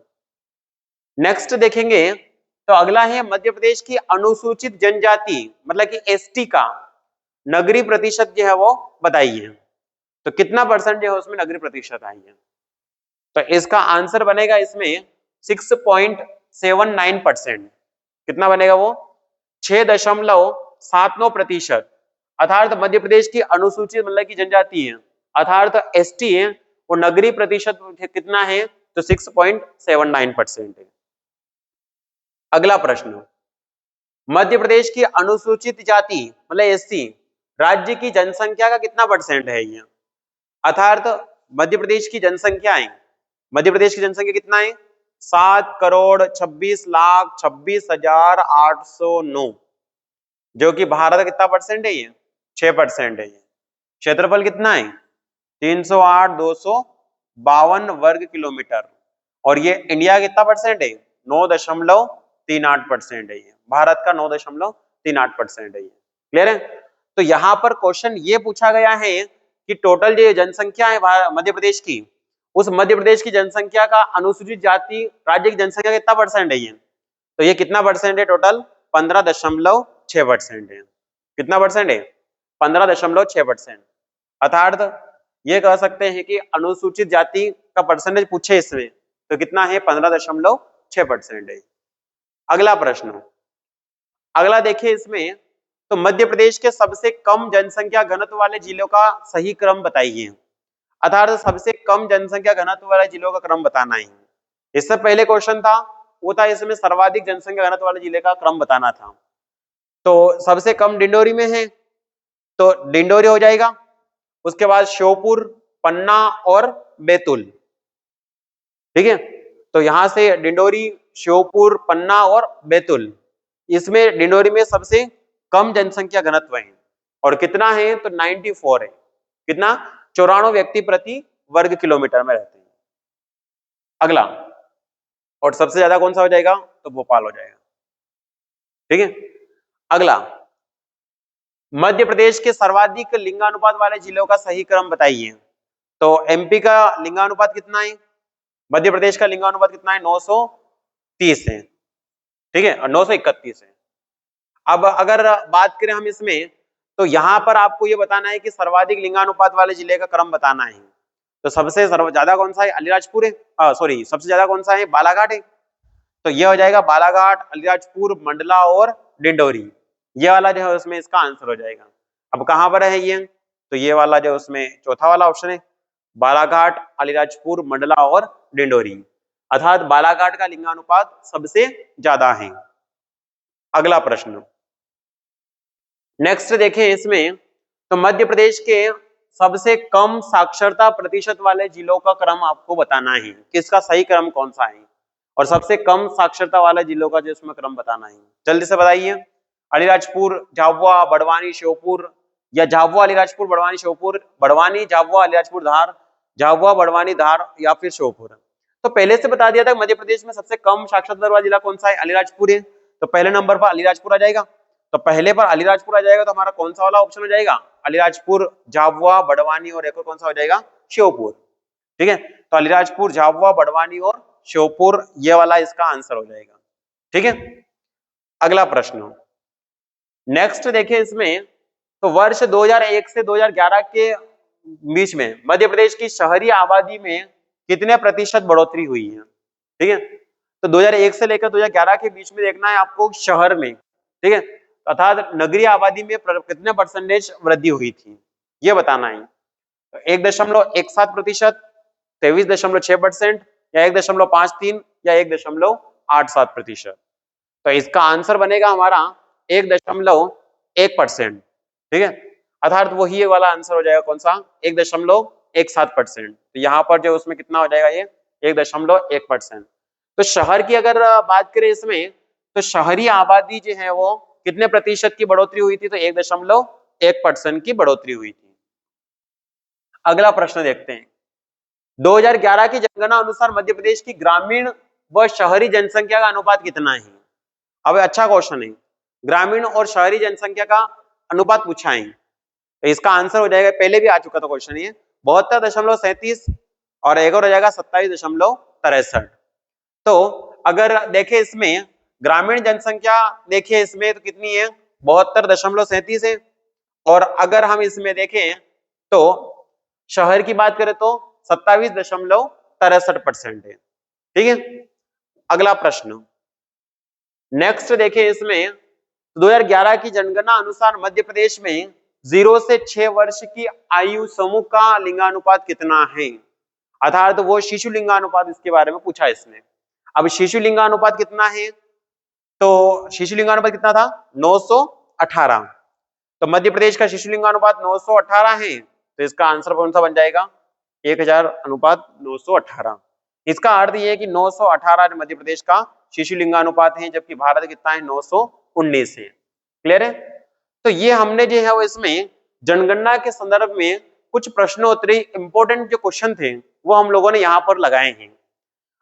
नेक्स्ट देखेंगे, तो अगला है मध्य प्रदेश की अनुसूचित जनजाति मतलब कि एसटी का नगरीय प्रतिशत जो है वो बताइए। तो कितना परसेंट जो है उसमें नगरीय प्रतिशत आई है? तो इसका आंसर बनेगा इसमें 6.79%। कितना बनेगा वो? 6.79%। अर्थात मध्य प्रदेश की अनुसूचित मतलब की जनजाति है, अर्थात एसटी है, वो नगरीय प्रतिशत कितना है? तो 6.79% है। अगला प्रश्न, मध्य प्रदेश की अनुसूचित जाति मतलब एससी राज्य की जनसंख्या का कितना परसेंट है ये? अर्थात मध्य प्रदेश की जनसंख्या है, मध्य प्रदेश की जनसंख्या कितना है? 7,26,26,809, जो कि भारत का कितना परसेंट है ये? 6% है ये। क्षेत्रफल कितना है? 308,252 वर्ग किलोमीटर, और ये इंडिया कितना परसेंट है? 9.38% है ये, भारत का 9.38% है ये। क्लियर है? तो यहां पर क्वेश्चन ये पूछा गया है कि टोटल जो जनसंख्या है मध्य प्रदेश की, उस मध्य प्रदेश की जनसंख्या का अनुसूचित जाति राज्य की जनसंख्या कितना परसेंट है ये? तो ये कितना परसेंट है? टोटल 15.6% है। कितना परसेंट है? 15.6%। अर्थात ये कह सकते हैं कि अनुसूचित जाति का परसेंटेज पूछे इसमें तो कितना है? 15.6% है। अगला प्रश्न, अगला देखिए इसमें, तो मध्य प्रदेश के सबसे कम जनसंख्या घनत्व वाले जिलों का सही क्रम बताइए। अर्थात सबसे कम जनसंख्या घनत्व वाले जिलों का क्रम बताना है। इससे पहले क्वेश्चन था वो था इसमें सर्वाधिक जनसंख्या घनत्व वाले जिले का क्रम बताना था। तो सबसे कम डिंडोरी में है, तो डिंडोरी हो जाएगा। उसके बाद श्योपुर, पन्ना और बैतूल। ठीक है, तो यहां से डिंडोरी, श्योपुर, पन्ना और बैतूल, इसमें डिंडोरी में सबसे कम जनसंख्या घनत्व है, और कितना है? तो 94 है। कितना? 94 व्यक्ति प्रति वर्ग किलोमीटर में रहते हैं। अगला, और सबसे ज्यादा कौन सा हो जाएगा? तो भोपाल हो जाएगा। ठीक है, अगला, मध्य प्रदेश के सर्वाधिक लिंगानुपात वाले जिलों का सही क्रम बताइए। तो एमपी का लिंगानुपात कितना है? मध्य प्रदेश का लिंगानुपात कितना है? 930 है। ठीक है, और 931 है। अब अगर बात करें हम इसमें, तो यहां पर आपको ये बताना है कि सर्वाधिक लिंगानुपात वाले जिले का क्रम बताना है। तो सबसे ज्यादा कौन सा है? अलीराजपुर है। सॉरी, सबसे ज्यादा कौन सा है? बालाघाट है। तो ये हो जाएगा बालाघाट, अलीराजपुर, मंडला और डिंडोरी। ये वाला जो है उसमें इसका आंसर हो जाएगा। अब कहां पर है ये? तो ये वाला जो उसमें चौथा वाला ऑप्शन है, बालाघाट, अलीराजपुर, मंडला और डिंडोरी। अर्थात बालाघाट का लिंगानुपात सबसे ज्यादा है। अगला प्रश्न नेक्स्ट देखें इसमें, तो मध्य प्रदेश के सबसे कम साक्षरता प्रतिशत वाले जिलों का क्रम आपको बताना है। किसका सही क्रम कौन सा है, और सबसे कम साक्षरता वाले जिलों का जो इसमें क्रम बताना है। जल्दी से बताइए। अलीराजपुर, झाबुआ, बड़वानी, श्योपुर, या झाबुआ, अलीराजपुर, बड़वानी, श्योपुर, बड़वानी, झाबुआ, अलीराजपुर, धार, झाबुआ, बड़वानी, धार या फिर श्योपुर। तो पहले से बता दिया था मध्य प्रदेश में सबसे कम साक्षरता दर वाला जिला कौन सा है? अलीराजपुर है। तो पहले नंबर पर अलीराजपुर आ जाएगा। तो पहले पर अलीराजपुर आ जाएगा, तो हमारा कौन सा वाला ऑप्शन हो जाएगा? अलीराजपुर, झाबुआ, बड़वानी और एक और कौन सा हो जाएगा? श्योपुर। ठीक है, तो अलीराजपुर, झाबुआ, बड़वानी और श्योपुर, ये वाला इसका आंसर हो जाएगा। ठीक है, अगला प्रश्न नेक्स्ट देखिए इसमें, तो वर्ष 2001 से 2011 के बीच में मध्य प्रदेश की शहरी आबादी में कितने प्रतिशत बढ़ोतरी हुई है? ठीक है, तो 2001 से लेकर 2011 के बीच में देखना है आपको शहर में, ठीक है, अर्थात नगरीय आबादी में कितने परसेंटेज वृद्धि हुई थी, ये बताना है। 1.17%, 23.6% या 1.53 या 1.87%। तो इसका आंसर बनेगा हमारा 1.1%, ठीक है, अर्थात वही वाला आंसर हो जाएगा कौन सा, 1.17%। तो यहाँ पर जो उसमें कितना हो जाएगा ये 1.1%। तो शहर की अगर बात करें इसमें, तो शहरी आबादी जो है वो कितने प्रतिशत की बढ़ोतरी हुई थी, तो 1.1% की बढ़ोतरी हुई थी। अगला प्रश्न देखते हैं। 2011 की जनगणना अनुसार मध्य प्रदेश की ग्रामीण व शहरी जनसंख्या का अनुपात कितना है? अब अच्छा क्वेश्चन है, ग्रामीण और शहरी जनसंख्या का अनुपात पूछा है, तो इसका आंसर हो जाएगा, पहले भी आ चुका था क्वेश्चन ये, 72.37 और एक और हो जाएगा 27.63। तो अगर देखें इसमें ग्रामीण जनसंख्या देखें इसमें तो कितनी है, 72.37 है, और अगर हम इसमें देखें तो शहर की बात करें तो 27.63% है, ठीक है। अगला प्रश्न नेक्स्ट देखें इसमें, 2011 की जनगणना अनुसार मध्य प्रदेश में 0 से 6 वर्ष की आयु समूह का लिंगानुपात कितना है, अर्थात तो वो शिशु लिंगानुपात, इसके बारे में पूछा इसने। अब शिशु लिंगानुपात कितना है, तो शिशु लिंगानुपात कितना था 918, तो मध्य प्रदेश का शिशु लिंगानुपात 918 है, तो इसका आंसर कौन सा बन जाएगा 1000:918। इसका अर्थ ये है कि 918 मध्य प्रदेश का शिशु लिंगानुपात है, जबकि भारत कितना है 919 है। क्लियर है। तो ये हमने जो है वो इसमें जनगणना के संदर्भ में कुछ प्रश्नोत्तरी इंपॉर्टेंट जो क्वेश्चन थे वो हम लोगों ने यहाँ पर लगाए हैं।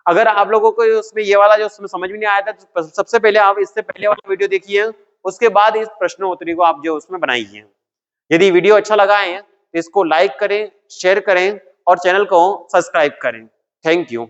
अगर आप लोगों को उसमें ये वाला जो उसमें समझ में नहीं आया था, तो सबसे पहले आप इससे पहले वाला वीडियो देखिए, उसके बाद इस प्रश्नोत्तरी को आप जो उसमें बनाइए। यदि वीडियो अच्छा लगा है तो इसको लाइक करें, शेयर करें और चैनल को सब्सक्राइब करें। Thank you.